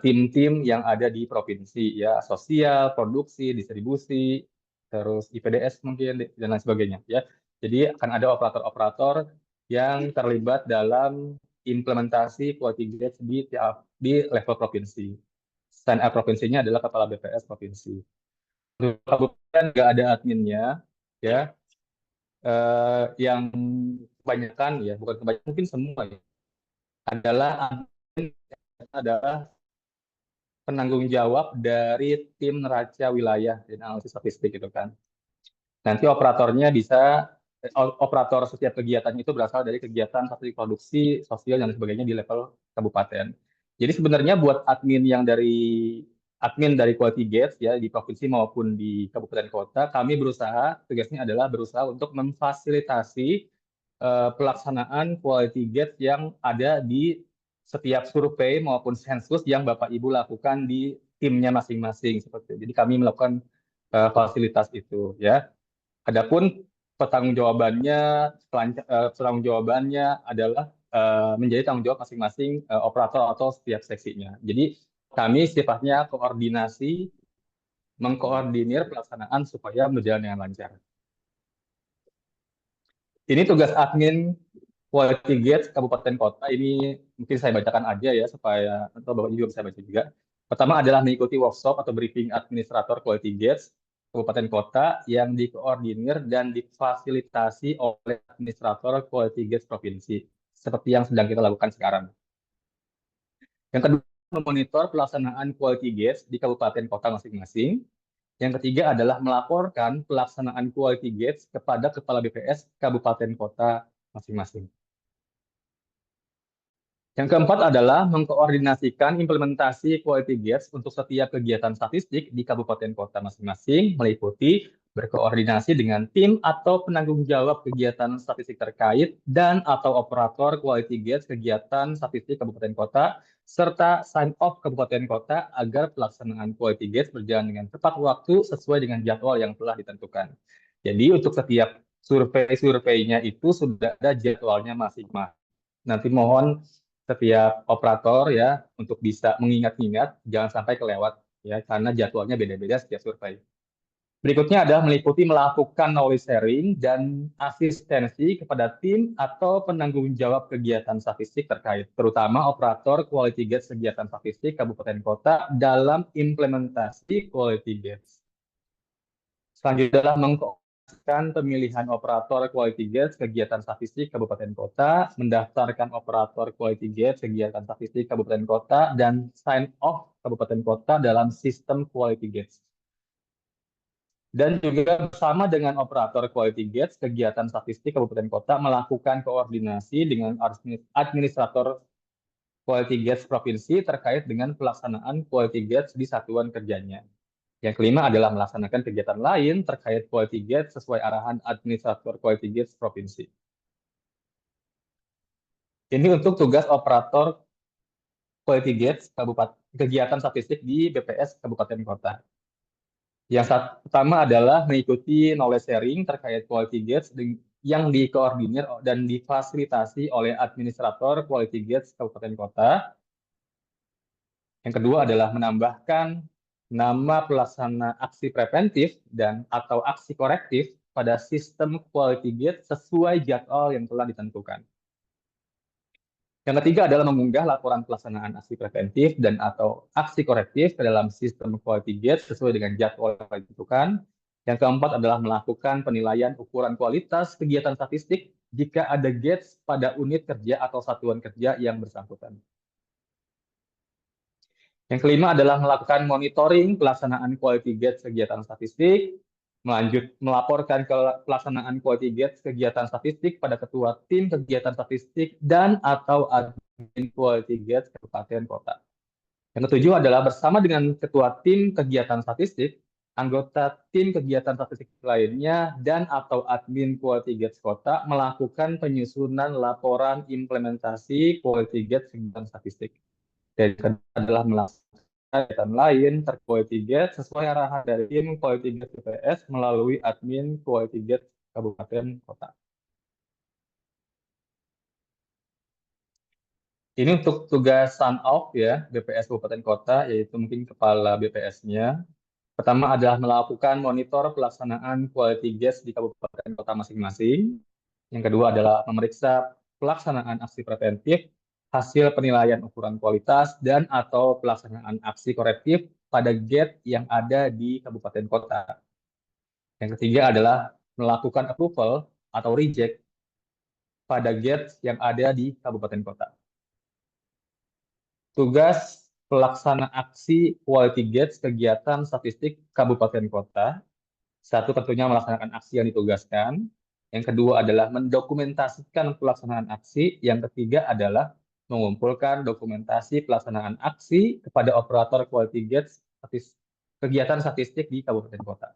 tim-tim yang ada di provinsi, ya sosial, produksi, distribusi, terus IPDS mungkin dan lain sebagainya, ya. Jadi akan ada operator-operator yang terlibat dalam implementasi quality gates di level provinsi. Stand up provinsinya adalah kepala BPS provinsi. Untuk kabupaten nggak ada adminnya, ya. Yang kebanyakan ya, bukan kebanyakan mungkin semua ya, adalah penanggung jawab dari tim neraca wilayah dan analisis statistik gitu kan. Nanti operator setiap kegiatan itu berasal dari kegiatan statistik produksi, sosial dan sebagainya di level kabupaten. Jadi sebenarnya buat admin dari Quality Gates ya di provinsi maupun di kabupaten kota, kami tugasnya adalah berusaha untuk memfasilitasi pelaksanaan Quality Gates yang ada di setiap survei maupun sensus yang Bapak Ibu lakukan di timnya masing-masing seperti itu. Jadi kami melakukan fasilitas itu ya. Adapun pertanggungjawabannya adalah menjadi tanggung jawab masing-masing operator atau setiap seksinya. Jadi kami sifatnya mengkoordinir pelaksanaan supaya berjalan dengan lancar. Ini tugas admin Quality Gates Kabupaten Kota. Ini mungkin saya bacakan aja ya supaya atau Bapak juga bisa baca juga. Pertama adalah mengikuti workshop atau briefing administrator Quality Gates Kabupaten Kota yang dikoordinir dan difasilitasi oleh administrator Quality Gates Provinsi, seperti yang sedang kita lakukan sekarang. Yang kedua, memonitor pelaksanaan Quality Gates di kabupaten kota masing-masing. Yang ketiga adalah melaporkan pelaksanaan Quality Gates kepada Kepala BPS kabupaten kota masing-masing. Yang keempat adalah mengkoordinasikan implementasi Quality Gates untuk setiap kegiatan statistik di kabupaten kota masing-masing, meliputi berkoordinasi dengan tim atau penanggung jawab kegiatan statistik terkait dan atau operator Quality Gates kegiatan statistik kabupaten kota, serta sign off kabupaten kota agar pelaksanaan Quality Gates berjalan dengan tepat waktu sesuai dengan jadwal yang telah ditentukan. Jadi untuk setiap survei-surveinya itu sudah ada jadwalnya masing-masing. Nanti mohon setiap operator ya untuk bisa mengingat-ingat, jangan sampai kelewat ya karena jadwalnya beda-beda setiap survei. Berikutnya adalah meliputi melakukan knowledge sharing dan asistensi kepada tim atau penanggung jawab kegiatan statistik terkait, terutama operator Quality Gates kegiatan statistik kabupaten kota dalam implementasi Quality Gates. Selanjutnya adalah mengkoordinasikan pemilihan operator Quality Gates kegiatan statistik kabupaten kota, mendaftarkan operator Quality Gates kegiatan statistik kabupaten kota, dan sign off kabupaten kota dalam sistem Quality Gates. Dan juga bersama dengan operator Quality Gates, kegiatan statistik Kabupaten Kota melakukan koordinasi dengan administrator Quality Gates Provinsi terkait dengan pelaksanaan Quality Gates di satuan kerjanya. Yang kelima adalah melaksanakan kegiatan lain terkait Quality Gates sesuai arahan administrator Quality Gates Provinsi. Ini untuk tugas operator Quality Gates kegiatan statistik di BPS Kabupaten Kota. Yang pertama adalah mengikuti knowledge sharing terkait Quality Gates yang dikoordinir dan difasilitasi oleh administrator Quality Gates Kabupaten Kota. Yang kedua adalah menambahkan nama pelaksana aksi preventif dan atau aksi korektif pada sistem Quality Gate sesuai jadwal yang telah ditentukan. Yang ketiga adalah mengunggah laporan pelaksanaan aksi preventif dan atau aksi korektif ke dalam sistem Quality Gate sesuai dengan jadwal yang telah ditentukan. Yang keempat adalah melakukan penilaian ukuran kualitas kegiatan statistik jika ada gates pada unit kerja atau satuan kerja yang bersangkutan. Yang kelima adalah melakukan monitoring pelaksanaan Quality Gates kegiatan statistik, melaporkan ke pelaksanaan Quality Gates kegiatan statistik pada ketua tim kegiatan statistik dan atau admin Quality Gates Kabupaten Kota. Yang ketujuh adalah bersama dengan ketua tim kegiatan statistik, anggota tim kegiatan statistik lainnya dan atau admin Quality Gates Kota melakukan penyusunan laporan implementasi Quality Gates kegiatan statistik. Dan adalah melaksanakan kegiatan lain terquality gate sesuai arahan dari tim Quality Gate BPS melalui admin Quality Gate Kabupaten Kota. Ini untuk tugas sign off ya BPS Kabupaten Kota, yaitu mungkin kepala BPS-nya. Pertama adalah melakukan monitor pelaksanaan quality gates di kabupaten kota masing-masing. Yang kedua adalah memeriksa pelaksanaan aksi preventif, hasil penilaian ukuran kualitas, dan atau pelaksanaan aksi korektif pada gate yang ada di kabupaten kota. Yang ketiga adalah melakukan approval atau reject pada gate yang ada di kabupaten kota. Tugas pelaksana aksi quality gates kegiatan statistik kabupaten kota. Satu, tentunya melaksanakan aksi yang ditugaskan. Yang kedua adalah mendokumentasikan pelaksanaan aksi. Yang ketiga adalah mengumpulkan dokumentasi pelaksanaan aksi kepada operator quality gates kegiatan statistik di kabupaten kota.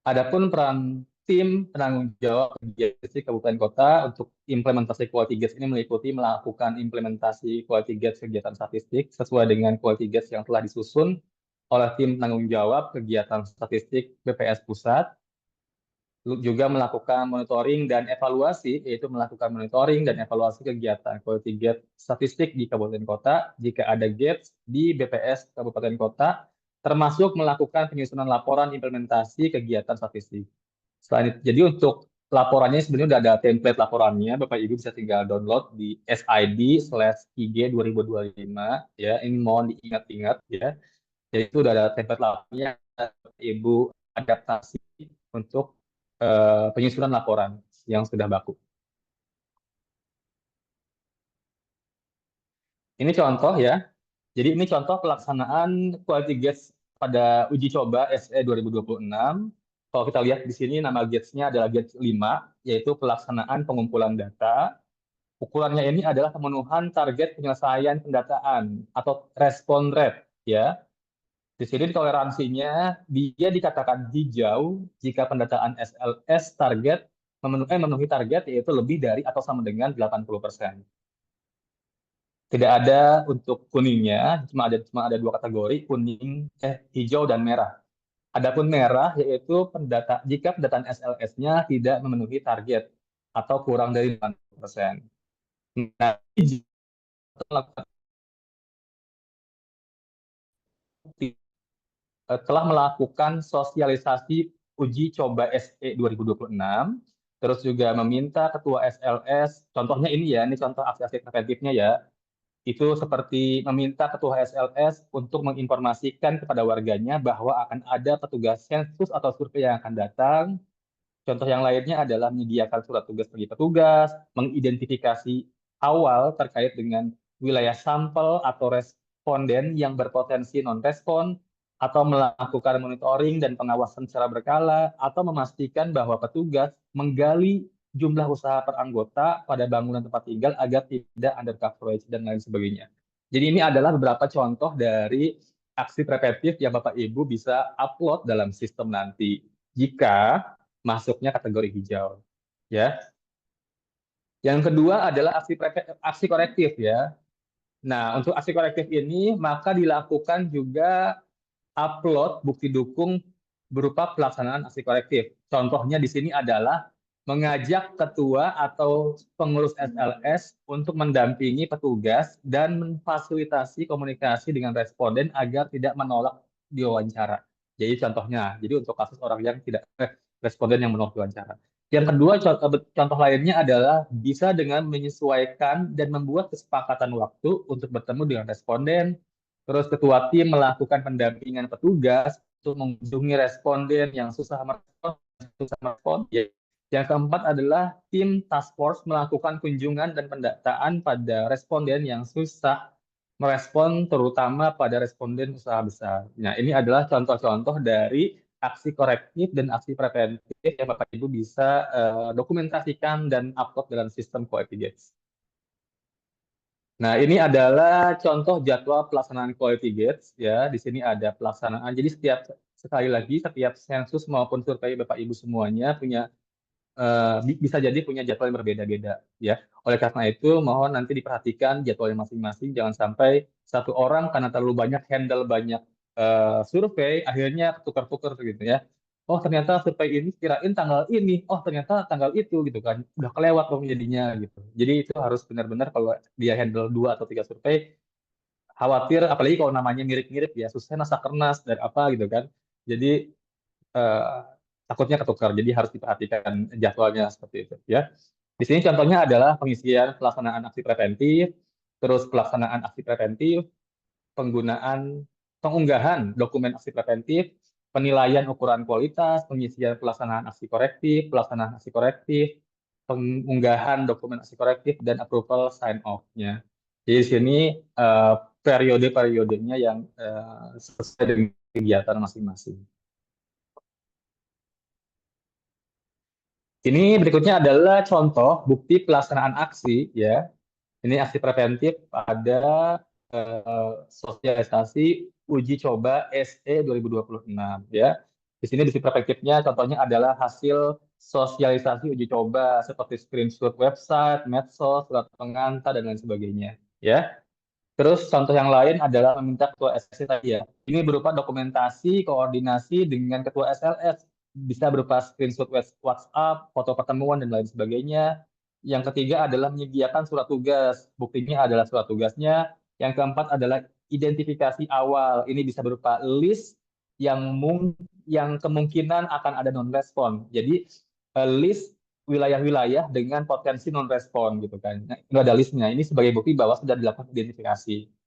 Adapun peran tim penanggung jawab kegiatan kabupaten kota untuk implementasi quality gates ini meliputi melakukan implementasi quality gates kegiatan statistik sesuai dengan quality gates yang telah disusun oleh tim penanggung jawab kegiatan statistik BPS Pusat, juga melakukan monitoring dan evaluasi, yaitu melakukan monitoring dan evaluasi kegiatan quality gate statistik di kabupaten kota jika ada gates di BPS Kabupaten Kota, termasuk melakukan penyusunan laporan implementasi kegiatan statistik. Selain itu, jadi untuk laporannya sebenarnya sudah ada template laporannya, Bapak Ibu bisa tinggal download di SID/IG 2025 ya. Ini mohon diingat-ingat ya. Jadi itu sudah ada template laporannya, Ibu adaptasi untuk penyusunan laporan yang sudah baku. Ini contoh ya. Jadi ini contoh pelaksanaan quality gates pada uji coba SE 2026. Kalau kita lihat di sini nama gates-nya adalah gates 5, yaitu pelaksanaan pengumpulan data. Ukurannya ini adalah pemenuhan target penyelesaian pendataan atau respon rate ya. Di sini toleransinya dia dikatakan hijau jika pendataan SLS target memenuhi target yaitu lebih dari atau sama dengan 80%. Tidak ada untuk kuningnya, cuma ada dua kategori, kuning, hijau dan merah. Adapun merah yaitu jika pendataan SLS-nya tidak memenuhi target atau kurang dari 80%. Nah, telah melakukan sosialisasi uji coba SE 2026, terus juga meminta ketua SLS, contohnya ini ya, ini contoh aksi-aksi preventifnya ya, itu seperti meminta ketua SLS untuk menginformasikan kepada warganya bahwa akan ada petugas sensus atau survei yang akan datang. Contoh yang lainnya adalah menyediakan surat tugas bagi petugas, mengidentifikasi awal terkait dengan wilayah sampel atau responden yang berpotensi non-respon, atau melakukan monitoring dan pengawasan secara berkala, atau memastikan bahwa petugas menggali jumlah usaha per anggota pada bangunan tempat tinggal agar tidak under coverage dan lain sebagainya. Jadi ini adalah beberapa contoh dari aksi preventif yang Bapak Ibu bisa upload dalam sistem nanti jika masuknya kategori hijau. Ya. Yang kedua adalah aksi korektif ya. Nah, untuk aksi korektif ini maka dilakukan juga upload bukti dukung berupa pelaksanaan aksi korektif. Contohnya di sini adalah mengajak ketua atau pengurus SLS untuk mendampingi petugas dan memfasilitasi komunikasi dengan responden agar tidak menolak diwawancara. Jadi contohnya, jadi untuk kasus orang yang tidak responden yang menolak diwawancara. Yang kedua, contoh lainnya adalah bisa dengan menyesuaikan dan membuat kesepakatan waktu untuk bertemu dengan responden. Terus ketua tim melakukan pendampingan petugas untuk mengunjungi responden yang susah merespon. Yang keempat adalah tim task force melakukan kunjungan dan pendataan pada responden yang susah merespon, terutama pada responden usaha besar. Nah, ini adalah contoh-contoh dari aksi korektif dan aksi preventif yang Bapak Ibu bisa dokumentasikan dan upload dalam sistem Quality Gates. Nah, ini adalah contoh jadwal pelaksanaan Quality Gates ya. Di sini ada pelaksanaan. Jadi sekali lagi setiap sensus maupun survei Bapak Ibu semuanya punya bisa jadi punya jadwal yang berbeda-beda ya. Oleh karena itu mohon nanti diperhatikan jadwalnya masing-masing, jangan sampai satu orang karena terlalu banyak handle banyak survei akhirnya tukar-tukar gitu ya. Oh ternyata survei ini kirain tanggal ini, oh ternyata tanggal itu gitu kan, udah kelewat dong jadinya gitu. Jadi itu harus benar-benar kalau dia handle 2 atau 3 survei, khawatir apalagi kalau namanya mirip-mirip ya, susah nasakernas dan apa gitu kan. Jadi takutnya ketukar, jadi harus diperhatikan jadwalnya seperti itu ya. Di sini contohnya adalah pengisian pelaksanaan aksi preventif, terus pelaksanaan aksi preventif, pengunggahan dokumen aksi preventif, penilaian ukuran kualitas, pengisian pelaksanaan aksi korektif, pengunggahan dokumen aksi korektif, dan approval sign-off-nya. Jadi di sini periode-periodenya yang sesuai dengan kegiatan masing-masing. Ini berikutnya adalah contoh bukti pelaksanaan aksi ya. Ini aksi preventif pada sosialisasi uji coba SE 2026 ya. Di sini bukti preventifnya contohnya adalah hasil sosialisasi uji coba seperti screenshot website, medsos, surat pengantar dan lain sebagainya ya. Terus contoh yang lain adalah meminta ketua SLS tadi ya. Ini berupa dokumentasi koordinasi dengan ketua SLS, bisa berupa screenshot WhatsApp, foto pertemuan dan lain sebagainya. Yang ketiga adalah menyediakan surat tugas. Buktinya adalah surat tugasnya. Yang keempat adalah identifikasi awal. Ini bisa berupa list yang kemungkinan akan ada non-respon. Jadi list wilayah-wilayah dengan potensi non-respon gitu kan. Nah, itu ada listnya. Ini sebagai bukti bahwa sudah dilakukan identifikasi.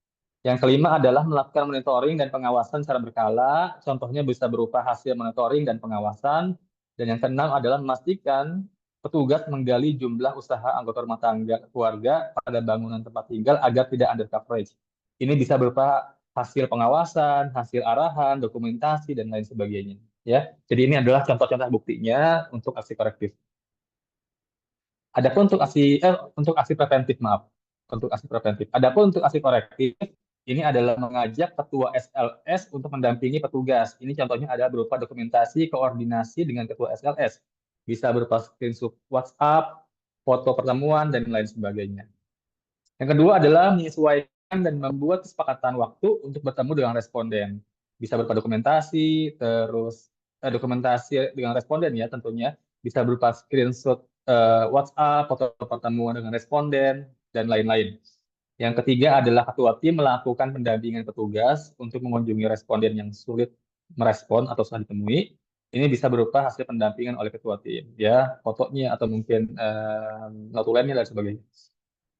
Yang kelima adalah melakukan monitoring dan pengawasan secara berkala. Contohnya bisa berupa hasil monitoring dan pengawasan. Dan yang keenam adalah memastikan petugas menggali jumlah usaha anggota rumah tangga keluarga pada bangunan tempat tinggal agar tidak under coverage. Ini bisa berupa hasil pengawasan, hasil arahan, dokumentasi, dan lain sebagainya. Ya, jadi ini adalah contoh-contoh buktinya untuk aksi korektif. Adapun untuk aksi preventif, maaf, untuk aksi preventif. Adapun untuk aksi korektif, ini adalah mengajak ketua SLS untuk mendampingi petugas. Ini contohnya adalah berupa dokumentasi koordinasi dengan ketua SLS. Bisa berupa screenshot WhatsApp, foto pertemuan, dan lain sebagainya. Yang kedua adalah menyesuaikan dan membuat kesepakatan waktu untuk bertemu dengan responden. Bisa berupa dokumentasi, terus dokumentasi dengan responden ya tentunya. Bisa berupa screenshot WhatsApp, foto pertemuan dengan responden, dan lain-lain. Yang ketiga adalah ketua tim melakukan pendampingan petugas untuk mengunjungi responden yang sulit merespon atau susah ditemui. Ini bisa berupa hasil pendampingan oleh ketua tim, ya, fotonya atau mungkin notulennya dan sebagainya.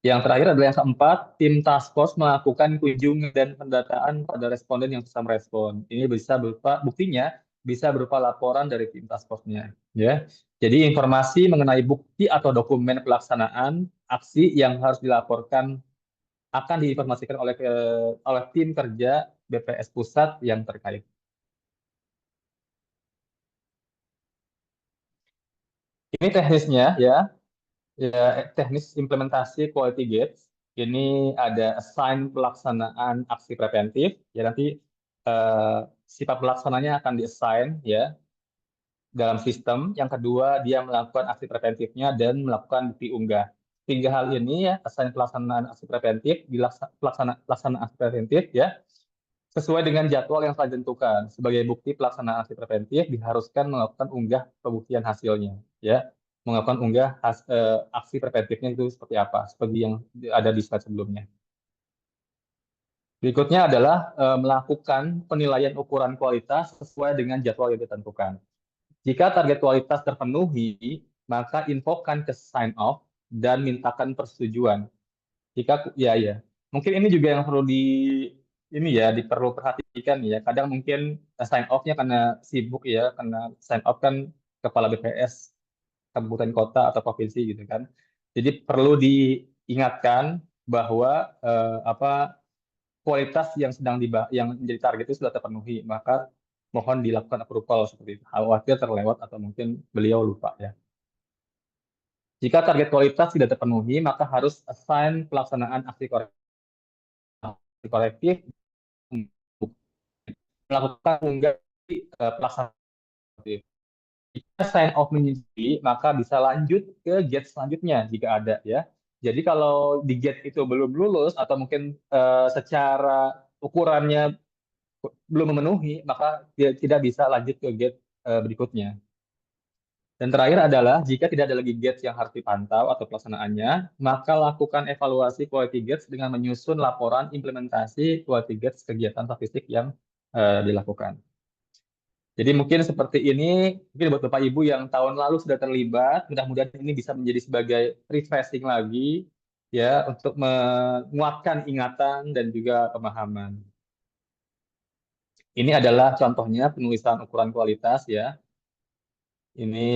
Yang terakhir adalah yang keempat, tim task force melakukan kunjungan dan pendataan pada responden yang susah merespon. Ini bisa berupa buktinya bisa berupa laporan dari tim task force-nya, ya. Jadi informasi mengenai bukti atau dokumen pelaksanaan aksi yang harus dilaporkan akan diinformasikan oleh tim kerja BPS pusat yang terkait. Ini teknisnya ya, teknis implementasi quality gates. Ini ada assign pelaksanaan aksi preventif. Ya nanti sifat pelaksananya akan diassign ya dalam sistem. Yang kedua, dia melakukan aksi preventifnya dan melakukan bukti unggah. Tiga hal ini ya, assign pelaksanaan aksi preventif, pelaksanaan aksi preventif ya, sesuai dengan jadwal yang telah ditentukan. Sebagai bukti pelaksanaan aksi preventif, diharuskan melakukan unggah pembuktian hasilnya ya. Melakukan unggah aksi preventifnya itu seperti apa, seperti yang ada di slide sebelumnya. Berikutnya adalah melakukan penilaian ukuran kualitas sesuai dengan jadwal yang ditentukan. Jika target kualitas terpenuhi, maka infokan ke sign off dan mintakan persetujuan. Jika ya, mungkin ini juga yang perlu diperlu perhatikan ya. Kadang mungkin sign off-nya karena sibuk ya, karena sign off kan kepala BPS kabupaten kota atau provinsi gitu kan. Jadi perlu diingatkan bahwa kualitas yang yang menjadi target itu sudah terpenuhi, maka mohon dilakukan approval seperti itu. Khawatir terlewat atau mungkin beliau lupa ya. Jika target kualitas tidak terpenuhi, maka harus assign pelaksanaan aksi korektif, melakukan unggah pelaksanaan. Jika sign off menyetujui, maka bisa lanjut ke gate selanjutnya jika ada ya. Jadi kalau di gate itu belum lulus atau mungkin secara ukurannya belum memenuhi, maka dia tidak bisa lanjut ke gate berikutnya. Dan terakhir adalah jika tidak ada lagi gates yang harus dipantau atau pelaksanaannya, maka lakukan evaluasi quality gates dengan menyusun laporan implementasi quality gates kegiatan statistik yang dilakukan. Jadi mungkin seperti ini, mungkin buat Bapak Ibu yang tahun lalu sudah terlibat, mudah-mudahan ini bisa menjadi sebagai refreshing lagi ya untuk menguatkan ingatan dan juga pemahaman. Ini adalah contohnya penulisan ukuran kualitas ya. Ini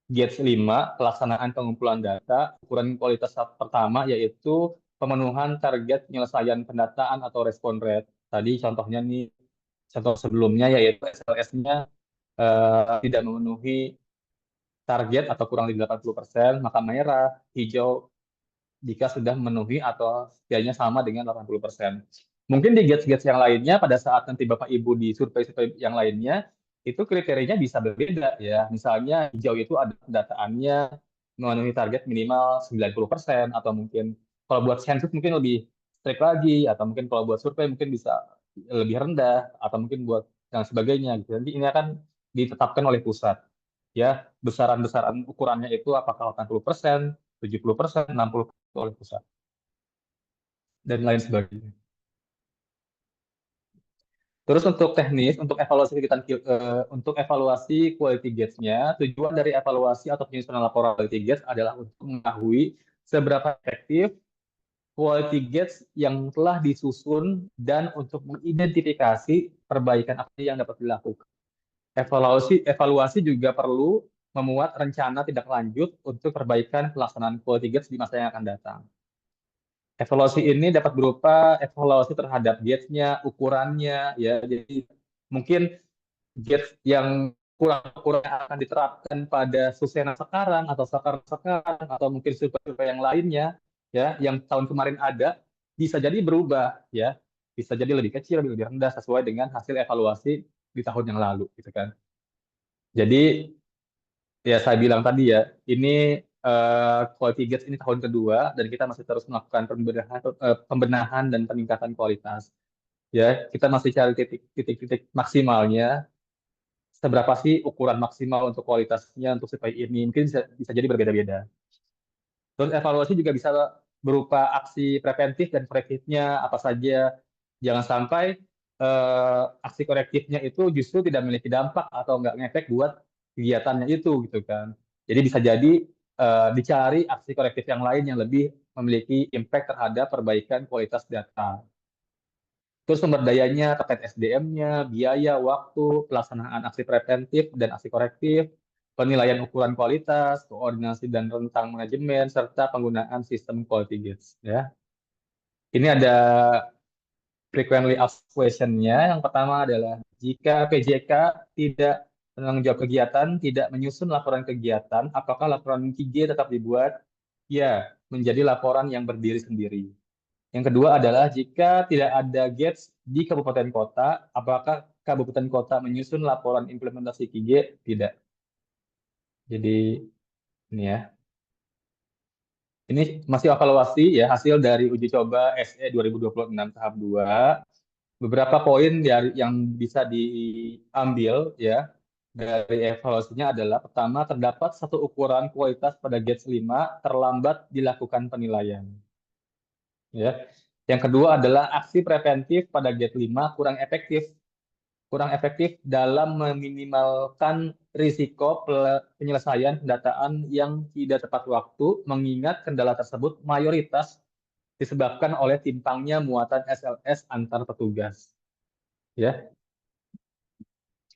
Gates 5, pelaksanaan pengumpulan data. Ukuran kualitas pertama yaitu pemenuhan target penyelesaian pendataan atau respon rate. Tadi contohnya nih, contoh sebelumnya yaitu SLS-nya tidak memenuhi target atau kurang dari 80%, maka merah, hijau jika sudah memenuhi atau setidaknya sama dengan 80%. Mungkin di gates-gates yang lainnya, pada saat nanti Bapak Ibu di survei-survei yang lainnya, itu kriterianya bisa berbeda ya. Misalnya hijau itu ada pendataannya memenuhi target minimal 90%, atau mungkin kalau buat sensus mungkin lebih strict lagi, atau mungkin kalau buat survei mungkin bisa lebih rendah, atau mungkin buat yang sebagainya. Gitu. Nanti ini akan ditetapkan oleh pusat. Ya, besaran-besaran ukurannya itu apakah 80%, 70%, 60% oleh pusat, dan lain sebagainya. Terus untuk teknis, untuk evaluasi quality gates-nya, tujuan dari evaluasi atau penyusunan laporan quality gates adalah untuk mengetahui seberapa efektif quality gates yang telah disusun dan untuk mengidentifikasi perbaikan apa yang dapat dilakukan. Evaluasi juga perlu memuat rencana tindak lanjut untuk perbaikan pelaksanaan quality gates di masa yang akan datang. Evaluasi ini dapat berupa evaluasi terhadap gates-nya, ukurannya, ya. Jadi mungkin gates yang kurang akan diterapkan pada Susena sekarang atau sekarang atau mungkin survei yang lainnya, ya, yang tahun kemarin ada bisa jadi berubah, ya, bisa jadi lebih kecil, lebih rendah sesuai dengan hasil evaluasi di tahun yang lalu, gitu kan. Jadi ya saya bilang tadi ya, ini quality gates ini tahun kedua dan kita masih terus melakukan pembenahan dan peningkatan kualitas. Ya, kita masih cari titik-titik maksimalnya. Seberapa sih ukuran maksimal untuk kualitasnya untuk survei ini? Mungkin bisa jadi berbeda-beda. Terus evaluasi juga bisa berupa aksi preventif dan korektifnya apa saja. Jangan sampai aksi korektifnya itu justru tidak memiliki dampak atau nggak ngefek buat kegiatannya itu gitu kan. Jadi bisa jadi dicari aksi korektif yang lain yang lebih memiliki impact terhadap perbaikan kualitas data. Terus sumber dayanya terkait SDM-nya, biaya, waktu, pelaksanaan aksi preventif dan aksi korektif, penilaian ukuran kualitas, koordinasi dan rentang manajemen, serta penggunaan sistem quality gates. Ya. Ini ada frequently asked question-nya. Yang pertama adalah jika PJK tidak penanggung jawab kegiatan tidak menyusun laporan kegiatan, apakah laporan QG tetap dibuat? Ya, menjadi laporan yang berdiri sendiri. Yang kedua adalah jika tidak ada GATS di kabupaten kota, apakah kabupaten kota menyusun laporan implementasi QG? Tidak. Jadi ini ya. Ini masih evaluasi ya hasil dari uji coba SE 2026 tahap 2. Beberapa poin yang bisa diambil ya dari evaluasinya adalah pertama terdapat satu ukuran kualitas pada GATS 5 terlambat dilakukan penilaian. Ya. Yang kedua adalah aksi preventif pada GATS 5 kurang efektif dalam meminimalkan risiko penyelesaian pendataan yang tidak tepat waktu, mengingat kendala tersebut mayoritas disebabkan oleh timpangnya muatan SLS antar petugas. Ya.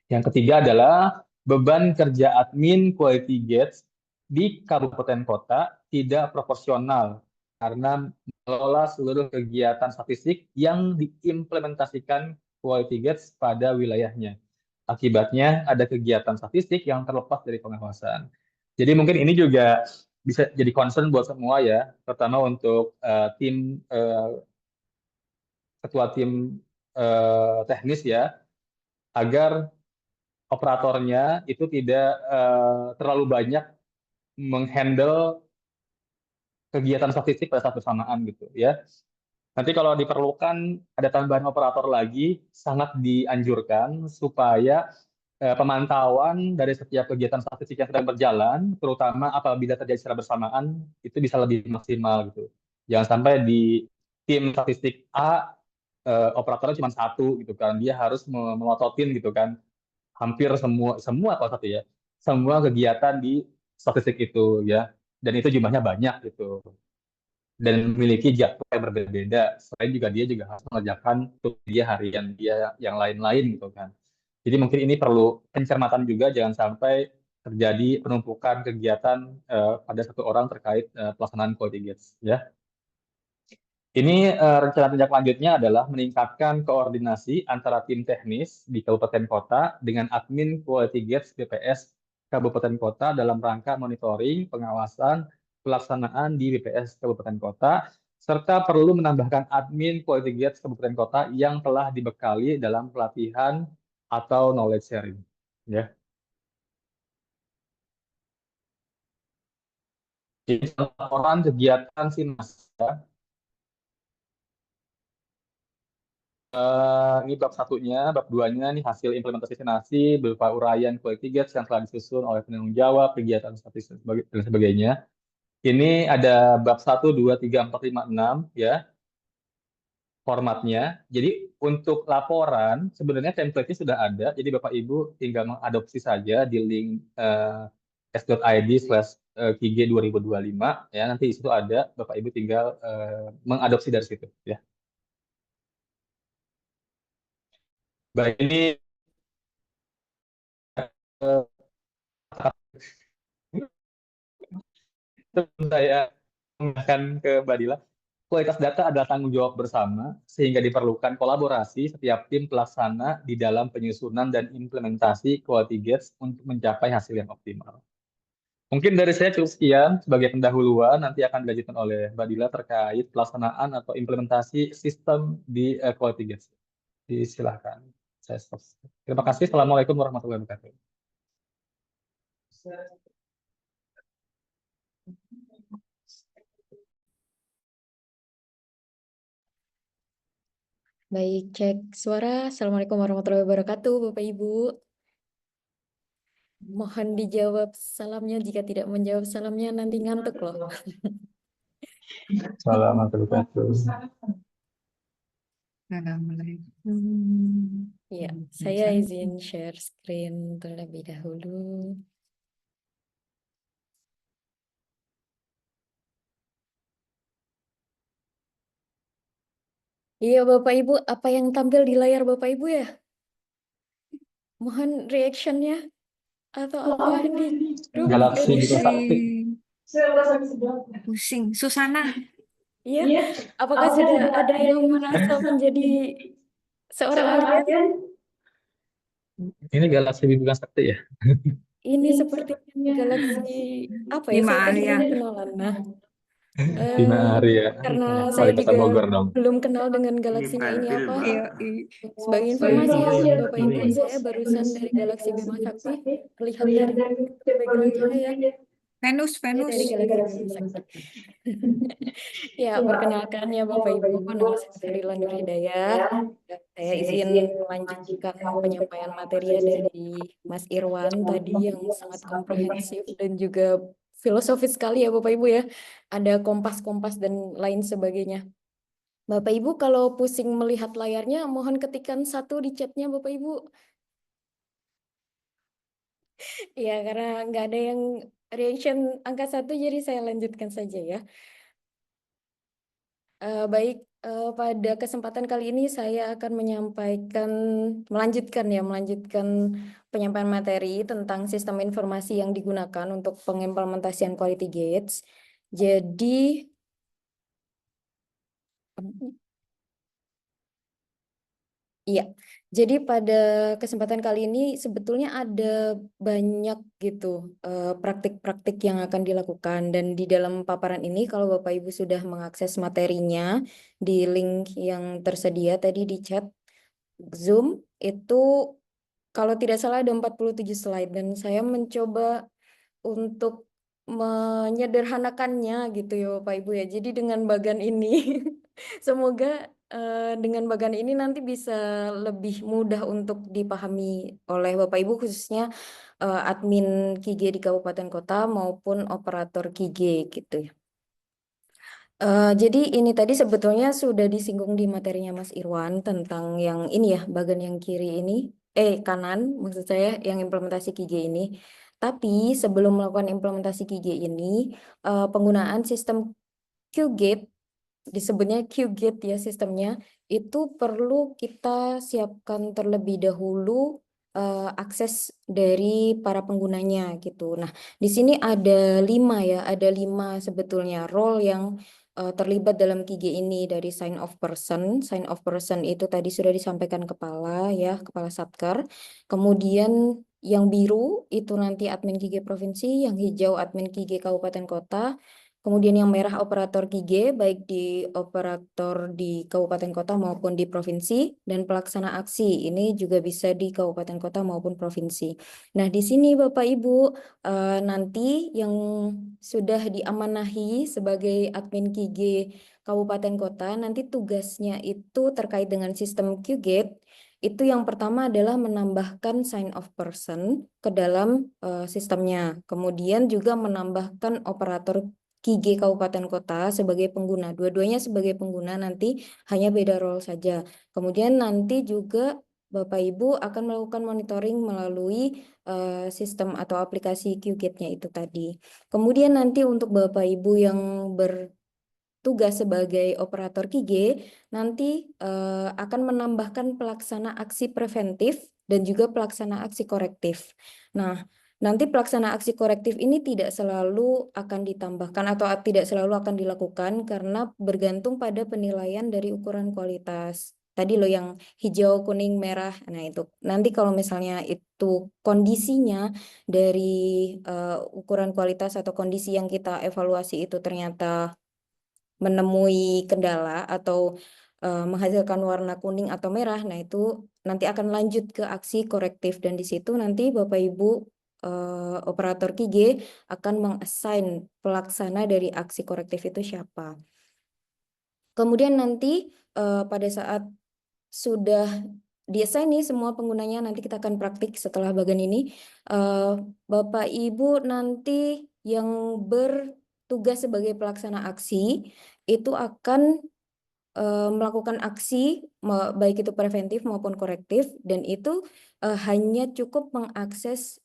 Yang ketiga adalah beban kerja admin quality gates di kabupaten kota tidak proporsional karena mengelola seluruh kegiatan statistik yang diimplementasikan quality gates pada wilayahnya. Akibatnya ada kegiatan statistik yang terlepas dari pengawasan. Jadi mungkin ini juga bisa jadi concern buat semua ya, terutama untuk ketua tim teknis ya, agar operatornya itu tidak terlalu banyak menghandle kegiatan statistik pada saat bersamaan gitu ya. Nanti kalau diperlukan ada tambahan operator lagi, sangat dianjurkan supaya pemantauan dari setiap kegiatan statistik yang sedang berjalan, terutama apabila terjadi secara bersamaan, itu bisa lebih maksimal gitu. Jangan sampai di tim statistik A operatornya cuma satu gitu kan, dia harus melototin gitu kan, hampir semua kalau satu ya, semua kegiatan di statistik itu ya, dan itu jumlahnya banyak gitu dan memiliki jadwal yang berbeda. Selain juga dia juga harus mengerjakan dia harian dia yang lain-lain gitu kan. Jadi mungkin ini perlu pencermatan juga, jangan sampai terjadi penumpukan kegiatan pada satu orang terkait pelaksanaan quality gates ya. Ini rencana tindak lanjutnya adalah meningkatkan koordinasi antara tim teknis di kabupaten kota dengan admin quality gates BPS kabupaten kota dalam rangka monitoring, pengawasan, pelaksanaan di BPS kabupaten kota, serta perlu menambahkan admin quality gates kabupaten kota yang telah dibekali dalam pelatihan atau knowledge sharing. Ya. Jadi laporan kegiatan SINAS ya. Ini bab satunya, bab duanya nih hasil implementasi SINASI berupa uraian quality gates yang telah disusun oleh penanggung jawab, kegiatan statistik dan sebagainya. Ini ada bab 1, 2, 3, 4, 5, 6 ya formatnya. Jadi untuk laporan sebenarnya template-nya sudah ada, jadi Bapak Ibu tinggal mengadopsi saja di link s.id/kg 2025 ya, nanti di situ ada, Bapak Ibu tinggal mengadopsi dari situ ya. Baik, ini saya mengatakan ke Mbak Dila, kualitas data adalah tanggung jawab bersama, sehingga diperlukan kolaborasi setiap tim pelaksana di dalam penyusunan dan implementasi quality gates untuk mencapai hasil yang optimal. Mungkin dari saya cukup sekian sebagai pendahuluan, nanti akan dilanjutkan oleh Mbak Dila terkait pelaksanaan atau implementasi sistem di quality gates. Silakan, saya stop. Terima kasih. Assalamualaikum warahmatullahi wabarakatuh. Baik, cek suara. Assalamualaikum warahmatullahi wabarakatuh, Bapak Ibu. Mohon dijawab salamnya, jika tidak menjawab salamnya nanti ngantuk loh. Assalamualaikum warahmatullahi wabarakatuh. Ya, saya izin share screen terlebih dahulu. Iya, Bapak Ibu, apa yang tampil di layar Bapak Ibu ya? Mohon reaction-nya atau apa nih? Galaxy Pusing. Susana. Iya, apakah sudah ada yang merasa menjadi seorang alien? Ini galaksi bimbingan sakti ya? Ini seperti galaksi apa ya? Bima Saya Arya. belum kenalan. Nah, Bima Arya. karena Wali saya Kota juga Bogor dong. belum kenal dengan galaksinya ini apa. Iya, Sebagai informasi ya Bapak Ibu, saya barusan dari galaksi Bima Sakti. Melihat dari background saya, Venus, saya Venus. dari galaksi Bima Sakti. Ya, perkenalkan ya Bapak Ibu, nama saya Sarila Nur Hidayah. Saya izin melanjutkan penyampaian materi dari Mas Irwan tadi yang sangat komprehensif dan juga filosofis sekali ya Bapak Ibu ya. Ada kompas-kompas dan lain sebagainya. Bapak Ibu kalau pusing melihat layarnya mohon ketikkan 1 di chatnya Bapak Ibu. Ya karena nggak ada yang reaction angka 1 jadi saya lanjutkan saja ya. Baik, pada kesempatan kali ini saya akan melanjutkan penyampaian materi tentang sistem informasi yang digunakan untuk pengimplementasian quality gates. Jadi, iya, jadi pada kesempatan kali ini sebetulnya ada banyak gitu praktik-praktik yang akan dilakukan dan di dalam paparan ini kalau Bapak Ibu sudah mengakses materinya di link yang tersedia tadi di chat Zoom itu kalau tidak salah ada 47 slide dan saya mencoba untuk menyederhanakannya gitu ya Bapak Ibu ya. Jadi dengan bagan ini semoga dengan bagan ini nanti bisa lebih mudah untuk dipahami oleh Bapak Ibu khususnya admin KIG di kabupaten kota maupun operator KIG gitu ya. Jadi ini tadi sebetulnya sudah disinggung di materinya Mas Irwan tentang yang ini ya, bagian yang kiri ini, kanan maksud saya yang implementasi KIG ini. Tapi sebelum melakukan implementasi KIG ini, penggunaan sistem QGate, disebutnya QGate ya sistemnya, itu perlu kita siapkan terlebih dahulu akses dari para penggunanya gitu. Nah, di sini ada 5 ya, ada 5 sebetulnya role yang terlibat dalam KIG ini dari sign of person. Sign of person itu tadi sudah disampaikan kepala ya, kepala Satker. Kemudian yang biru itu nanti admin KIG provinsi, yang hijau admin KIG kabupaten kota. Kemudian yang merah operator KIG baik di operator di kabupaten kota maupun di provinsi dan pelaksana aksi ini juga bisa di kabupaten kota maupun provinsi. Nah, di sini Bapak Ibu nanti yang sudah diamanahi sebagai admin KIG kabupaten kota nanti tugasnya itu terkait dengan sistem QGate. Itu yang pertama adalah menambahkan sign of person ke dalam sistemnya. Kemudian juga menambahkan operator KIG kabupaten kota sebagai pengguna. Dua-duanya sebagai pengguna nanti hanya beda role saja. Kemudian nanti juga Bapak Ibu akan melakukan monitoring melalui sistem atau aplikasi QGate-nya itu tadi. Kemudian nanti untuk Bapak Ibu yang bertugas sebagai operator KIG nanti akan menambahkan pelaksana aksi preventif dan juga pelaksana aksi korektif. Nah, nanti pelaksana aksi korektif ini tidak selalu akan ditambahkan atau tidak selalu akan dilakukan karena bergantung pada penilaian dari ukuran kualitas. Tadi loh yang hijau, kuning, merah. Nah itu nanti kalau misalnya itu kondisinya dari ukuran kualitas atau kondisi yang kita evaluasi itu ternyata menemui kendala atau menghasilkan warna kuning atau merah, nah itu nanti akan lanjut ke aksi korektif dan di situ nanti Bapak Ibu operator KIG akan mengassign pelaksana dari aksi korektif itu siapa. Kemudian nanti pada saat sudah di-assign nih semua penggunanya, nanti kita akan praktik setelah bagian ini. Bapak Ibu nanti yang bertugas sebagai pelaksana aksi itu akan melakukan aksi baik itu preventif maupun korektif dan itu hanya cukup mengakses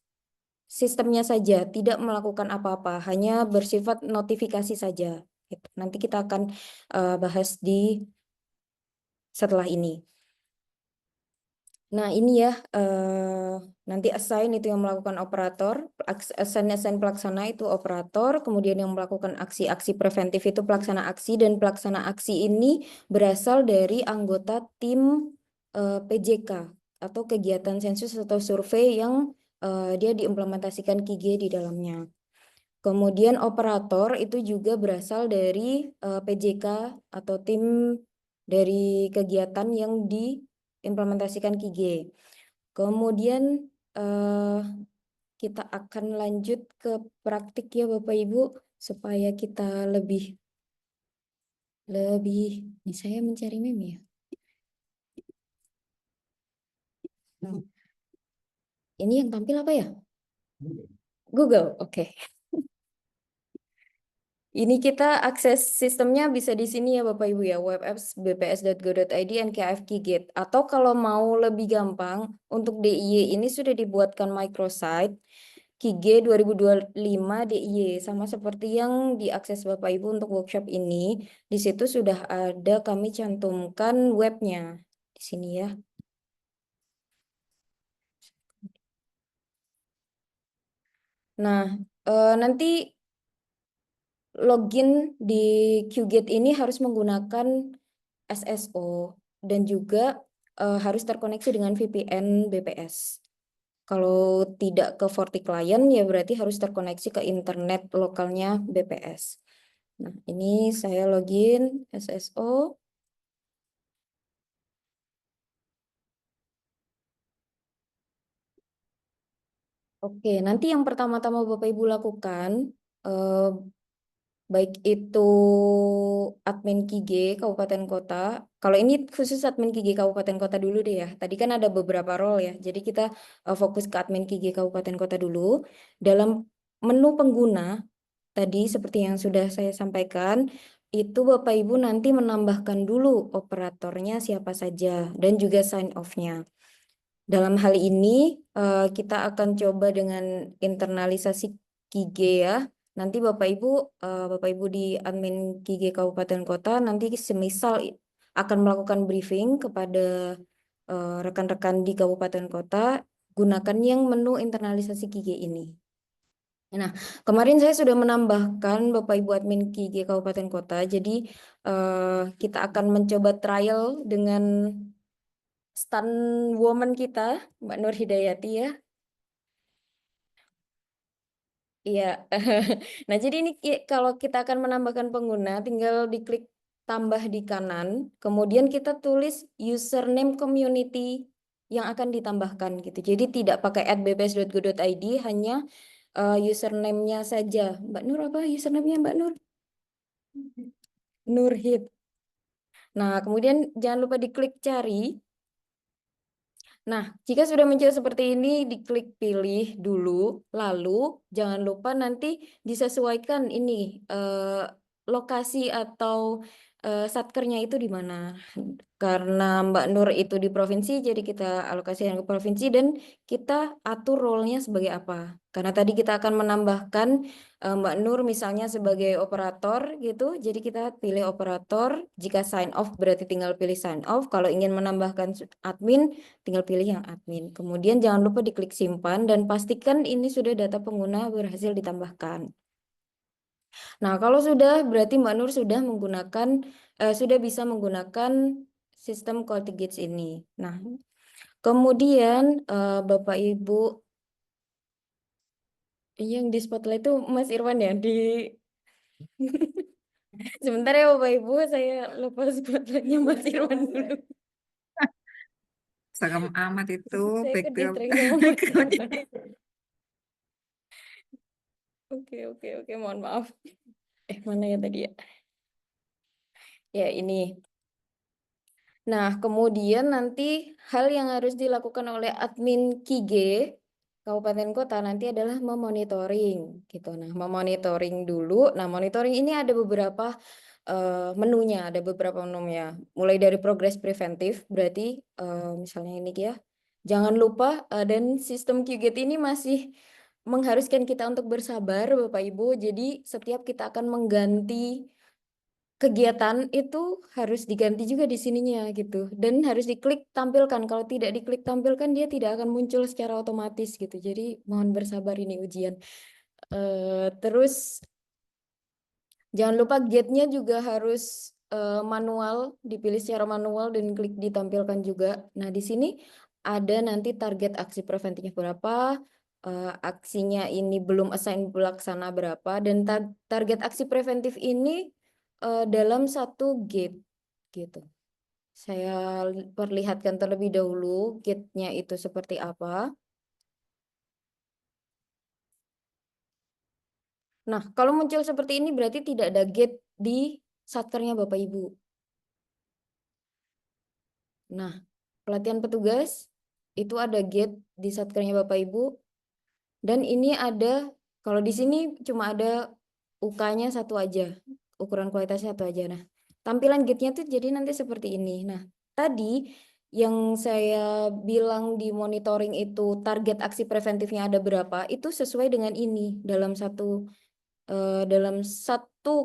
sistemnya saja, tidak melakukan apa-apa, hanya bersifat notifikasi saja. Gitu. Nanti kita akan bahas di setelah ini. Nah ini ya, nanti assign itu yang melakukan operator, assign pelaksana itu operator, kemudian yang melakukan aksi-aksi preventif itu pelaksana aksi, dan pelaksana aksi ini berasal dari anggota tim PJK. atau kegiatan sensus atau survei yang dia diimplementasikan QG di dalamnya. Kemudian operator itu juga berasal dari PJK atau tim dari kegiatan yang diimplementasikan QG. Kemudian kita akan lanjut ke praktik ya Bapak Ibu supaya kita lebih ini saya mencari meme ya. Ini yang tampil apa ya? Google, oke. Ini kita akses sistemnya bisa di sini ya Bapak Ibu ya, web apps bps.go.id NKFKGate. Atau kalau mau lebih gampang, untuk DIY ini sudah dibuatkan microsite QG 2025 DIY, sama seperti yang diakses Bapak Ibu untuk workshop ini. Di situ sudah ada kami cantumkan webnya di sini ya. Nah, nanti login di QGate ini harus menggunakan SSO dan juga harus terkoneksi dengan VPN BPS. Kalau tidak ke FortiClient ya berarti harus terkoneksi ke internet lokalnya BPS. Nah, ini saya login SSO. Oke, nanti yang pertama-tama Bapak Ibu lakukan baik itu admin QG Kabupaten Kota. Kalau ini khusus admin QG Kabupaten Kota dulu deh ya. Tadi kan ada beberapa role ya. Jadi kita fokus ke admin QG Kabupaten Kota dulu. Dalam menu pengguna tadi seperti yang sudah saya sampaikan, itu Bapak Ibu nanti menambahkan dulu operatornya siapa saja dan juga sign off-nya. Dalam hal ini kita akan coba dengan internalisasi QG ya. Nanti Bapak Ibu di admin QG Kabupaten Kota nanti semisal akan melakukan briefing kepada rekan-rekan di Kabupaten Kota, gunakan yang menu internalisasi QG ini. Nah, kemarin saya sudah menambahkan Bapak Ibu admin QG Kabupaten Kota, jadi kita akan mencoba trial dengan stand woman kita, Mbak Nur Hidayati ya. Iya. Nah, jadi ini kalau kita akan menambahkan pengguna, tinggal diklik tambah di kanan, kemudian kita tulis username community yang akan ditambahkan gitu. Jadi tidak pakai @bps.go.id, hanya username-nya saja. Mbak Nur apa username-nya Mbak Nur? Nurhid. Nah, kemudian jangan lupa diklik cari. Nah, jika sudah muncul seperti ini, diklik pilih dulu, lalu jangan lupa nanti disesuaikan ini lokasi atau satkernya itu di mana. Karena Mbak Nur itu di provinsi, jadi kita alokasikan ke provinsi dan kita atur role-nya sebagai apa. Karena tadi kita akan menambahkan Mbak Nur misalnya sebagai operator gitu, jadi kita pilih operator. Jika sign off berarti tinggal pilih sign off. Kalau ingin menambahkan admin, tinggal pilih yang admin. Kemudian jangan lupa diklik simpan dan pastikan ini sudah data pengguna berhasil ditambahkan. Nah, kalau sudah berarti Mbak Nur sudah sudah bisa menggunakan sistem CultiGates ini. Nah, kemudian Bapak Ibu yang di spotlight itu Mas Irwan ya sebentar ya Bapak Ibu, saya lupa spotlightnya Mas Irwan dulu. Serem amat itu Saya background. ke-distract sama Mas Irwan. Oke, mohon maaf. Mana ya tadi ya? Ya, ini. Nah, kemudian nanti hal yang harus dilakukan oleh admin QG Kabupaten Kota nanti adalah memonitoring gitu. Nah, memonitoring dulu. Nah, monitoring ini ada beberapa menunya, mulai dari progres preventif, berarti misalnya ini ya. Jangan lupa dan sistem QGate ini masih mengharuskan kita untuk bersabar Bapak Ibu. Jadi setiap kita akan mengganti kegiatan itu harus diganti juga di sininya gitu, dan harus diklik tampilkan. Kalau tidak diklik tampilkan dia tidak akan muncul secara otomatis gitu. Jadi mohon bersabar, ini ujian. Terus jangan lupa gate-nya juga harus manual, dipilih secara manual dan klik ditampilkan juga. Nah, di sini ada nanti target aksi preventifnya berapa, aksinya ini belum assign pelaksana berapa, dan target aksi preventif ini dalam satu gate gitu. Saya perlihatkan terlebih dahulu gate-nya itu seperti apa. Nah, kalau muncul seperti ini berarti tidak ada gate di satkernya Bapak Ibu. Nah, pelatihan petugas itu ada gate di satkernya Bapak Ibu. Dan ini ada, kalau di sini cuma ada UK-nya satu aja, ukuran kualitasnya satu aja. Nah, tampilan gate-nya tuh jadi nanti seperti ini. Nah, tadi yang saya bilang di monitoring itu target aksi preventifnya ada berapa, itu sesuai dengan ini. Dalam satu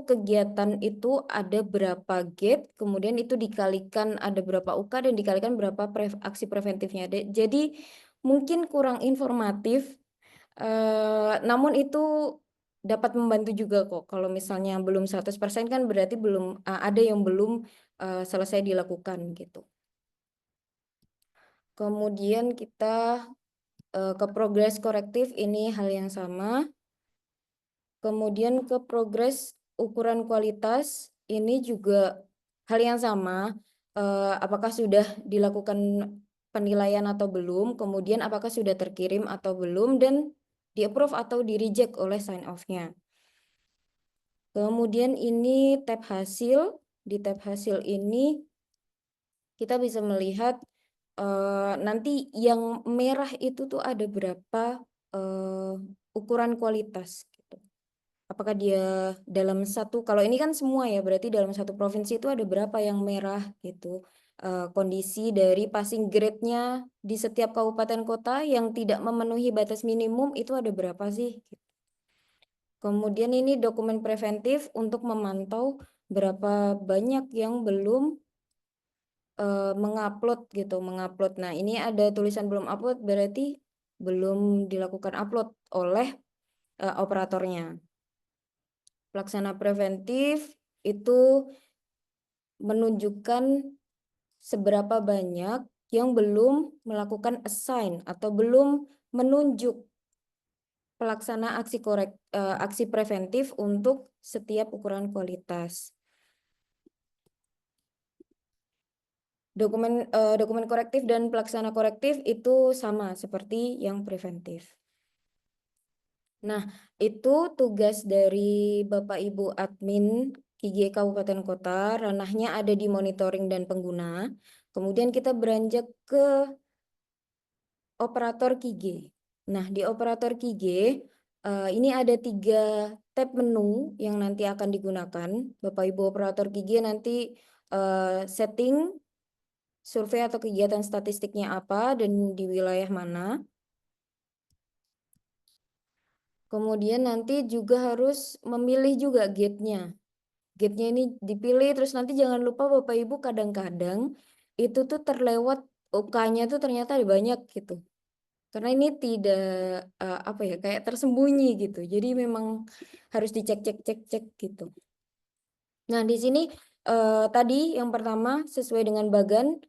kegiatan itu ada berapa gate, kemudian itu dikalikan ada berapa UK dan dikalikan berapa aksi preventifnya. Jadi mungkin kurang informatif, namun itu dapat membantu juga kok. Kalau misalnya belum 100% kan berarti belum ada yang belum selesai dilakukan gitu. Kemudian kita ke progres korektif, ini hal yang sama. Kemudian ke progres ukuran kualitas, ini juga hal yang sama. Apakah sudah dilakukan penilaian atau belum, kemudian apakah sudah terkirim atau belum, dan di-approve atau di-reject oleh sign off-nya. Kemudian ini tab hasil. Di tab hasil ini kita bisa melihat nanti yang merah itu tuh ada berapa ukuran kualitas gitu. Apakah dia dalam satu, kalau ini kan semua ya, berarti dalam satu provinsi itu ada berapa yang merah gitu. Kondisi dari passing grade-nya di setiap kabupaten kota yang tidak memenuhi batas minimum itu ada berapa sih? Kemudian ini dokumen preventif untuk memantau berapa banyak yang belum mengupload gitu, mengupload. Nah, ini ada tulisan belum upload berarti belum dilakukan upload oleh operatornya. Pelaksana preventif itu menunjukkan seberapa banyak yang belum melakukan assign atau belum menunjuk pelaksana aksi preventif untuk setiap ukuran kualitas. Dokumen korektif dan pelaksana korektif itu sama seperti yang preventif. Nah, itu tugas dari Bapak Ibu admin KIG Kabupaten Kota, ranahnya ada di monitoring dan pengguna. Kemudian kita beranjak ke operator KIG. Nah, di operator KIG ini ada 3 tab menu yang nanti akan digunakan. Bapak Ibu operator KIG nanti setting survei atau kegiatan statistiknya apa dan di wilayah mana. Kemudian nanti juga harus memilih juga gate-nya. Gate-nya ini dipilih, terus nanti jangan lupa Bapak Ibu kadang-kadang itu tuh terlewat UK-nya tuh ternyata ada banyak gitu. Karena ini tidak apa ya, kayak tersembunyi gitu. Jadi memang harus dicek-cek gitu. Nah, di sini tadi yang pertama sesuai dengan bagan,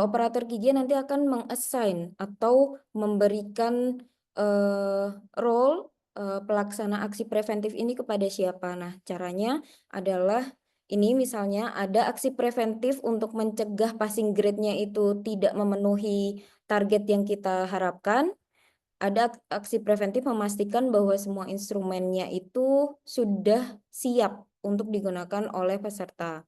operator KIG nanti akan meng-assign atau memberikan role pelaksana aksi preventif ini kepada siapa. Nah, caranya adalah ini misalnya ada aksi preventif untuk mencegah passing grade-nya itu tidak memenuhi target yang kita harapkan. Ada aksi preventif memastikan bahwa semua instrumennya itu sudah siap untuk digunakan oleh peserta.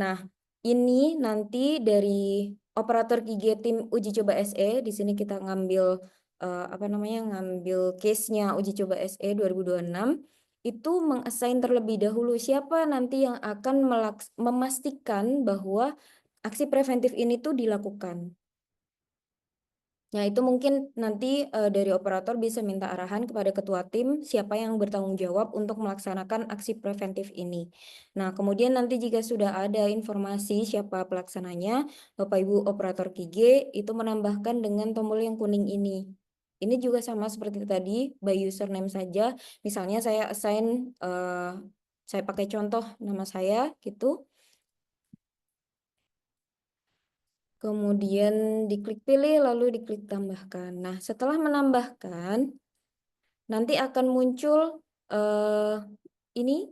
Nah, ini nanti dari operator KIG tim uji coba SE, di sini kita ngambil ngambil case-nya uji coba SE 2026, itu meng-assign terlebih dahulu siapa nanti yang akan memastikan bahwa aksi preventif ini tuh dilakukan. Nah, itu mungkin nanti dari operator bisa minta arahan kepada ketua tim siapa yang bertanggung jawab untuk melaksanakan aksi preventif ini. Nah, kemudian nanti jika sudah ada informasi siapa pelaksananya, Bapak Ibu operator KIG itu menambahkan dengan tombol yang kuning ini. Ini juga sama seperti tadi, by username saja. Misalnya saya assign, saya pakai contoh nama saya gitu. Kemudian diklik pilih, lalu diklik tambahkan. Nah, setelah menambahkan, nanti akan muncul ini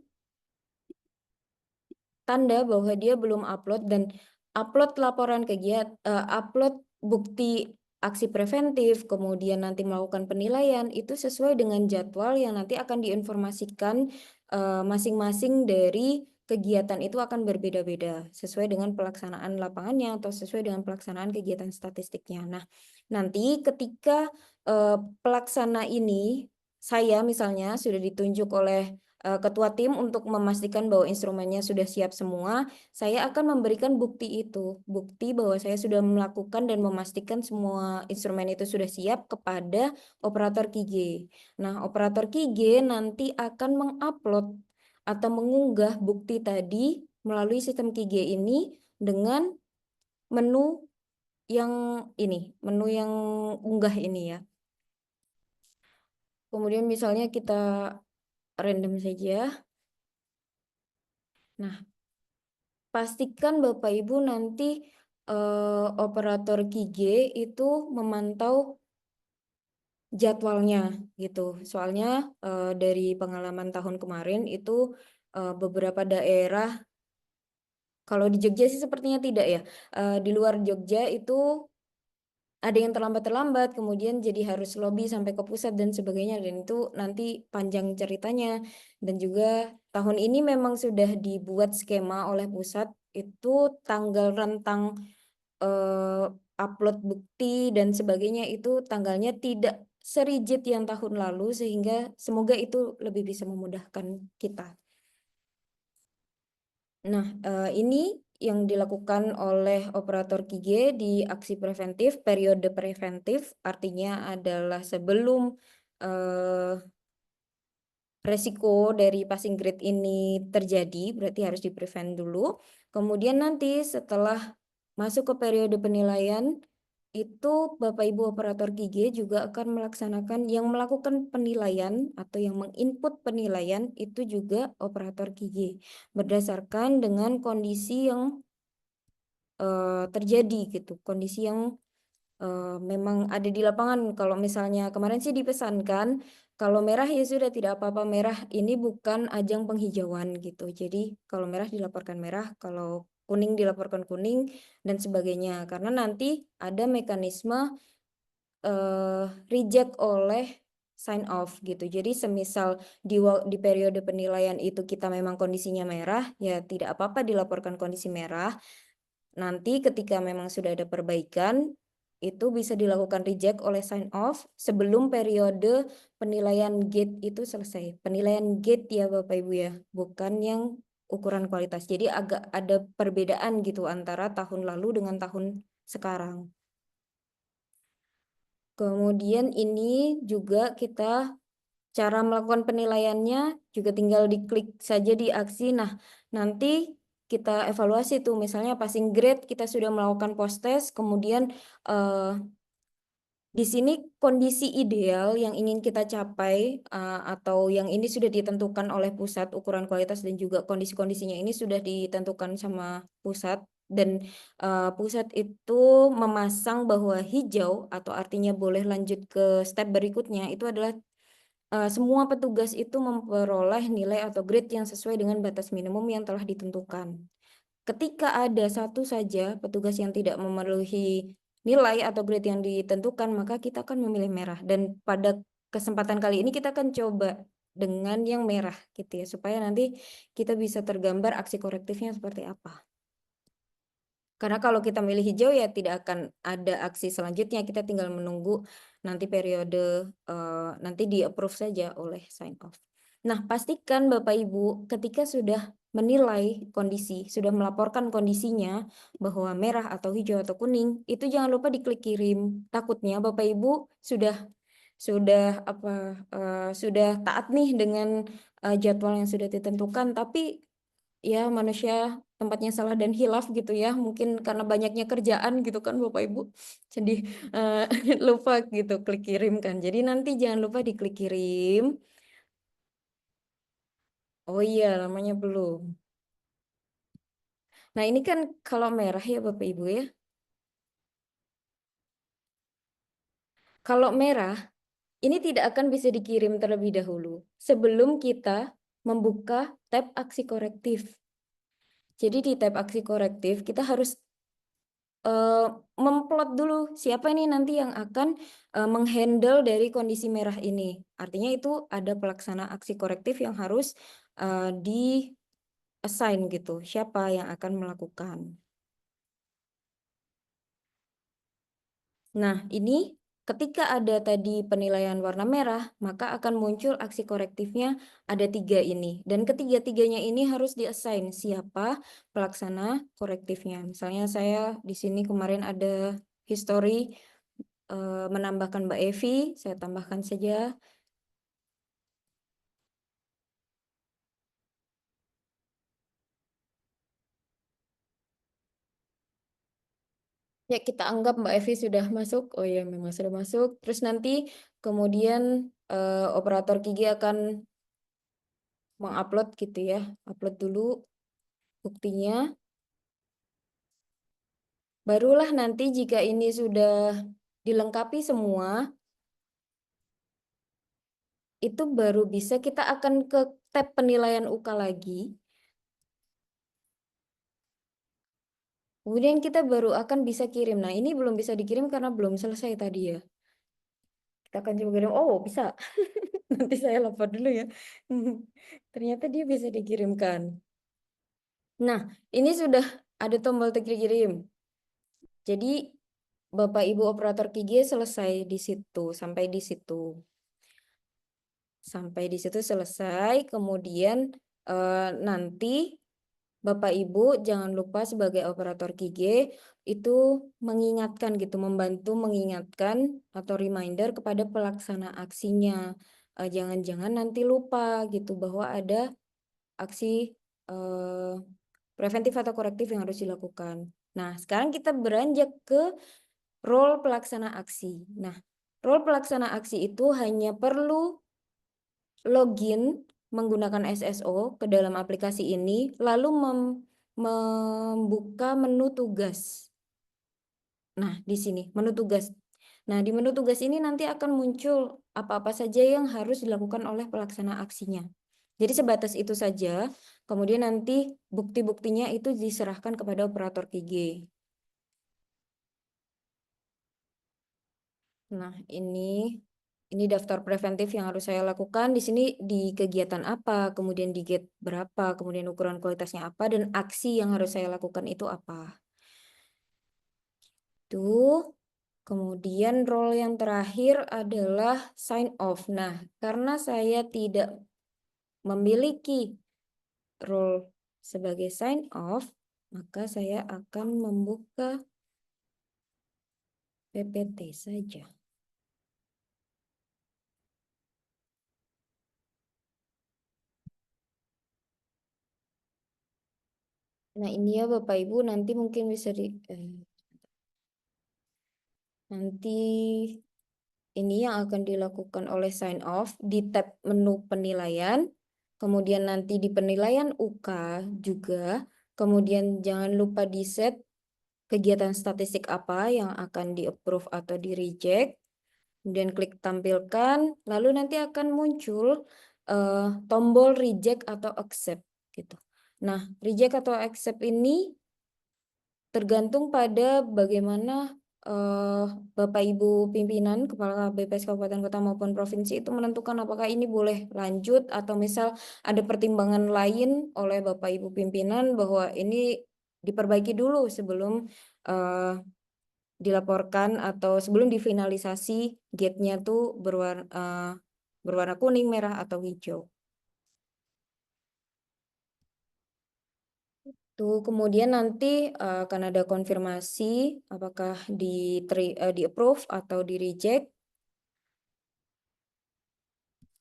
tanda bahwa dia belum upload dan upload laporan kegiatan, upload bukti aksi preventif, kemudian nanti melakukan penilaian itu sesuai dengan jadwal yang nanti akan diinformasikan masing-masing dari kegiatan itu akan berbeda-beda sesuai dengan pelaksanaan lapangannya atau sesuai dengan pelaksanaan kegiatan statistiknya. Nah, nanti ketika pelaksana ini saya misalnya sudah ditunjuk oleh ketua tim untuk memastikan bahwa instrumennya sudah siap semua, saya akan memberikan bukti itu, bukti bahwa saya sudah melakukan dan memastikan semua instrumen itu sudah siap kepada operator QG. Nah, operator QG nanti akan mengupload atau mengunggah bukti tadi melalui sistem QG ini dengan menu yang ini, menu yang unggah ini ya. Kemudian misalnya kita random saja. Nah, pastikan Bapak Ibu nanti operator QG itu memantau jadwalnya gitu. Soalnya dari pengalaman tahun kemarin itu beberapa daerah, kalau di Jogja sih sepertinya tidak ya. Di luar Jogja itu ada yang terlambat-terlambat, kemudian jadi harus lobby sampai ke pusat dan sebagainya, dan itu nanti panjang ceritanya. Dan juga tahun ini memang sudah dibuat skema oleh pusat, itu tanggal rentang upload bukti dan sebagainya itu tanggalnya tidak serigid yang tahun lalu, sehingga semoga itu lebih bisa memudahkan kita. Nah, ini yang dilakukan oleh operator QG di aksi preventif, periode preventif, artinya adalah sebelum resiko dari passing grade ini terjadi, berarti harus di-prevent dulu. Kemudian nanti setelah masuk ke periode penilaian, itu Bapak Ibu operator QG juga akan melaksanakan yang melakukan penilaian atau yang menginput penilaian itu juga operator QG berdasarkan dengan kondisi yang terjadi gitu, kondisi yang memang ada di lapangan. Kalau misalnya kemarin sih dipesankan kalau merah ya sudah tidak apa-apa, merah ini bukan ajang penghijauan gitu. Jadi kalau merah dilaporkan merah, kalau kuning dilaporkan kuning dan sebagainya. Karena nanti ada mekanisme reject oleh sign off gitu. Jadi semisal di periode penilaian itu kita memang kondisinya merah, ya tidak apa-apa dilaporkan kondisi merah. Nanti ketika memang sudah ada perbaikan, itu bisa dilakukan reject oleh sign off sebelum periode penilaian gate itu selesai. Penilaian gate ya Bapak Ibu ya, bukan yang ukuran kualitas. Jadi agak ada perbedaan gitu antara tahun lalu dengan tahun sekarang. Kemudian ini juga kita cara melakukan penilaiannya juga tinggal diklik saja di aksi. Nah, nanti kita evaluasi tuh, misalnya passing grade kita sudah melakukan post test, kemudian di sini kondisi ideal yang ingin kita capai atau yang ini sudah ditentukan oleh pusat, ukuran kualitas dan juga kondisi-kondisinya ini sudah ditentukan sama pusat, dan pusat itu memasang bahwa hijau atau artinya boleh lanjut ke step berikutnya itu adalah semua petugas itu memperoleh nilai atau grade yang sesuai dengan batas minimum yang telah ditentukan. Ketika ada satu saja petugas yang tidak memenuhi nilai atau grade yang ditentukan, maka kita akan memilih merah. Dan pada kesempatan kali ini kita akan coba dengan yang merah gitu ya, supaya nanti kita bisa tergambar aksi korektifnya seperti apa. Karena kalau kita milih hijau ya tidak akan ada aksi selanjutnya, kita tinggal menunggu nanti periode nanti di-approve saja oleh sign off. Nah, pastikan Bapak Ibu ketika sudah menilai kondisi, sudah melaporkan kondisinya bahwa merah atau hijau atau kuning, itu jangan lupa diklik kirim. Takutnya Bapak Ibu sudah taat nih dengan jadwal yang sudah ditentukan, tapi ya manusia tempatnya salah dan hilaf gitu ya, mungkin karena banyaknya kerjaan gitu kan Bapak Ibu, jadi lupa gitu klik kirim kan. Jadi nanti jangan lupa diklik kirim. Oh iya, namanya belum. Nah ini kan kalau merah ya Bapak Ibu ya, Kalau merah, ini tidak akan bisa dikirim terlebih dahulu sebelum kita membuka tab aksi korektif. Jadi di tab aksi korektif kita harus memplot dulu siapa ini nanti yang akan menghandle dari kondisi merah ini. Artinya itu ada pelaksana aksi korektif yang harus di assign gitu, siapa yang akan melakukan. Nah, ini ketika ada tadi penilaian warna merah, maka akan muncul aksi korektifnya ada 3 ini. Dan ketiga-tiganya ini harus di-assign siapa pelaksana korektifnya. Misalnya saya di sini kemarin ada history menambahkan Mbak Evi, saya tambahkan saja. Ya, kita anggap Mbak Evi sudah masuk. Oh ya, memang sudah masuk. Terus nanti kemudian operator Kigi akan mengupload gitu ya. Upload dulu buktinya. Barulah nanti jika ini sudah dilengkapi semua, itu baru bisa kita akan ke tab penilaian UK lagi. Kemudian kita baru akan bisa kirim. Nah, ini belum bisa dikirim karena belum selesai tadi ya. Kita akan coba kirim. Oh, bisa. Nanti saya lapor dulu ya. Ternyata dia bisa dikirimkan. Nah, ini sudah ada tombol kirim. Jadi, Bapak Ibu operator KG selesai di situ, sampai di situ. Sampai di situ selesai, kemudian nanti Bapak Ibu jangan lupa sebagai operator KG itu mengingatkan gitu, membantu mengingatkan atau reminder kepada pelaksana aksinya. Jangan-jangan nanti lupa gitu bahwa ada aksi preventif atau korektif yang harus dilakukan. Nah, sekarang kita beranjak ke role pelaksana aksi. Nah, role pelaksana aksi itu hanya perlu login menggunakan SSO ke dalam aplikasi ini, lalu membuka menu tugas. Nah, di sini menu tugas. Nah, di menu tugas ini nanti akan muncul apa-apa saja yang harus dilakukan oleh pelaksana aksinya. Jadi sebatas itu saja, kemudian nanti bukti-buktinya itu diserahkan kepada operator KG. Nah, ini daftar preventif yang harus saya lakukan. Di sini di kegiatan apa, kemudian di gate berapa, kemudian ukuran kualitasnya apa, dan aksi yang harus saya lakukan itu apa. Itu. Kemudian role yang terakhir adalah sign off. Nah, karena saya tidak memiliki role sebagai sign off, maka saya akan membuka PPT saja. Nah, ini ya Bapak Ibu, nanti mungkin bisa nanti ini yang akan dilakukan oleh sign off di tab menu penilaian, kemudian nanti di penilaian UK juga, kemudian jangan lupa di set kegiatan statistik apa yang akan di-approve atau di-reject, kemudian klik tampilkan, lalu nanti akan muncul tombol reject atau accept gitu. Nah, reject atau accept ini tergantung pada bagaimana Bapak Ibu pimpinan, Kepala BPS Kabupaten Kota maupun Provinsi itu menentukan apakah ini boleh lanjut atau misal ada pertimbangan lain oleh Bapak Ibu pimpinan bahwa ini diperbaiki dulu sebelum dilaporkan atau sebelum difinalisasi gate-nya tuh berwarna kuning, merah, atau hijau. Tuh, kemudian nanti akan ada konfirmasi apakah di approve atau di reject.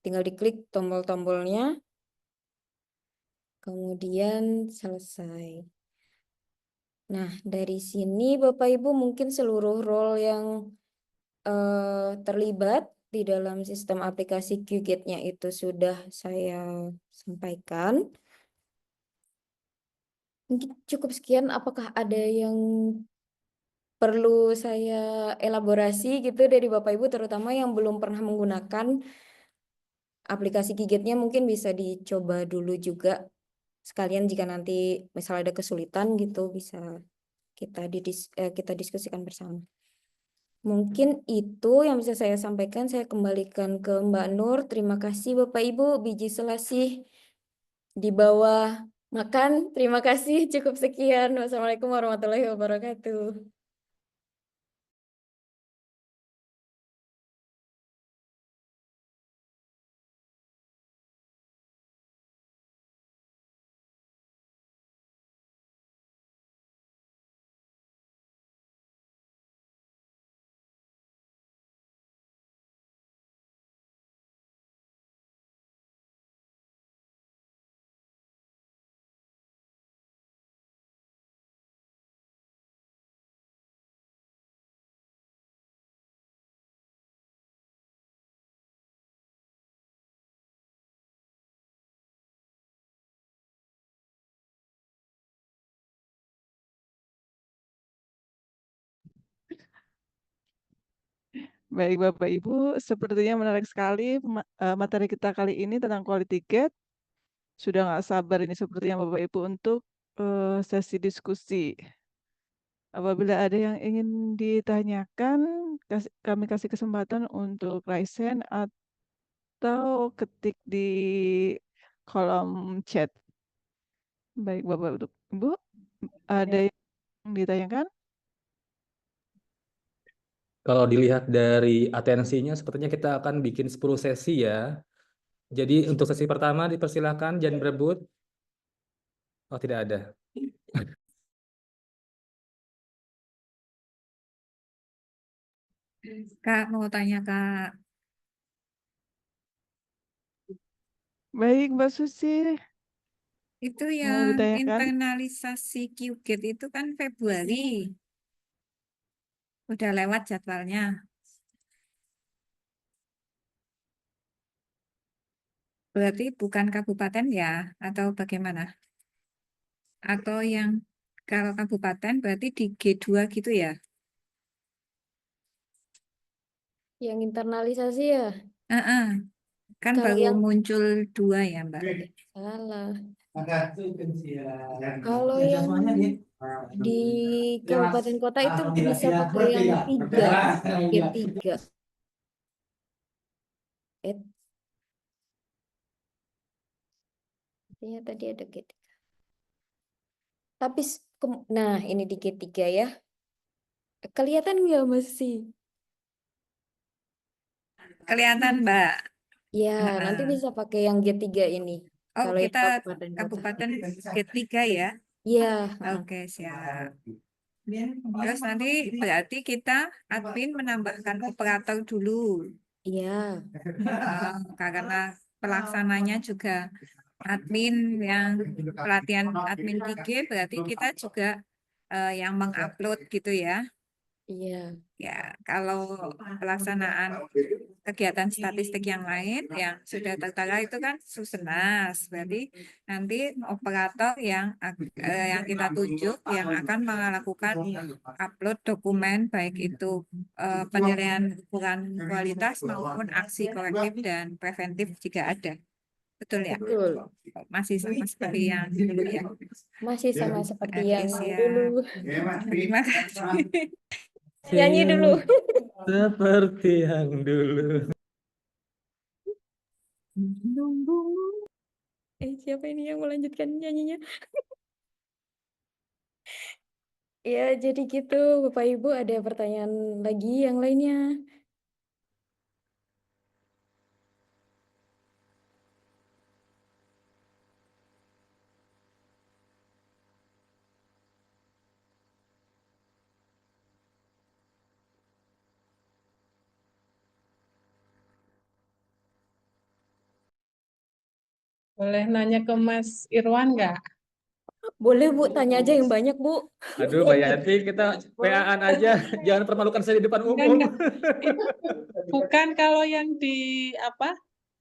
Tinggal diklik tombol-tombolnya. Kemudian selesai. Nah, dari sini Bapak Ibu mungkin seluruh role yang terlibat di dalam sistem aplikasi QGate-nya itu sudah saya sampaikan. Mungkin cukup sekian. Apakah ada yang perlu saya elaborasi gitu dari Bapak Ibu, terutama yang belum pernah menggunakan aplikasi Gigetnya, mungkin bisa dicoba dulu juga. Sekalian jika nanti misalnya ada kesulitan gitu, bisa kita diskusikan bersama. Mungkin itu yang bisa saya sampaikan. Saya kembalikan ke Mbak Nur. Terima kasih Bapak Ibu. Biji selasih di bawah makan. Terima kasih. Cukup sekian. Wassalamualaikum warahmatullahi wabarakatuh. Baik Bapak Ibu, sepertinya menarik sekali materi kita kali ini tentang quality gate. Sudah nggak sabar ini sepertinya Bapak Ibu untuk sesi diskusi. Apabila ada yang ingin ditanyakan, kami kasih kesempatan untuk raise hand atau ketik di kolom chat. Baik Bapak Ibu, ada yang ditanyakan? Kalau dilihat dari atensinya, sepertinya kita akan bikin 10 sesi ya. Jadi untuk sesi pertama dipersilakan, jangan berebut. Oh, tidak ada. Kak, mau tanya Kak. Baik Mbak Susi, Itu mau yang ditanyakan? internalisasi QGate itu kan Februari. Udah lewat jadwalnya. Berarti bukan kabupaten ya, atau bagaimana? Atau yang kalau kabupaten berarti di G2 gitu ya? Yang internalisasi ya? Heeh. Kan Kalau baru yang muncul 2 ya, Mbak. salah. Kalau yang di kabupaten kota itu bisa pakai yang 3, G3. Artinya tadi ada G3. Tapi nah ini di G3 ya. Kelihatan nggak masih? Kelihatan, Mbak. Ya, nanti bisa pakai yang G3 ini. Oh, Kalau yang kita kabupaten kota. kabupaten G3 ya? Iya. Oke, siap. Terus nanti berarti kita admin menambahkan operator dulu. Iya. Karena pelaksananya juga admin yang pelatihan admin IG, berarti kita juga yang mengupload gitu ya. Iya. Ya, kalau pelaksanaan kegiatan statistik yang lain yang sudah tertera itu kan Susenas, berarti nanti operator yang kita tunjuk yang akan melakukan upload dokumen baik itu penilaian ukuran kualitas maupun aksi korektif dan preventif jika ada. Betul ya? Betul. Masih sama seperti yang dulu ya? Masih sama seperti Oke, yang siap. dulu. Terima kasih. Nyanyi dulu. Seperti yang dulu. Siapa ini yang melanjutkan nyanyinya? Ya, jadi gitu. Bapak Ibu ada pertanyaan lagi yang lainnya? Boleh nanya ke Mas Irwan nggak? Boleh Bu, tanya aja yang banyak Bu. Aduh, Mbak Yanti, kita PA-an aja. Jangan permalukan saya di depan umum. Bukan, kalau yang di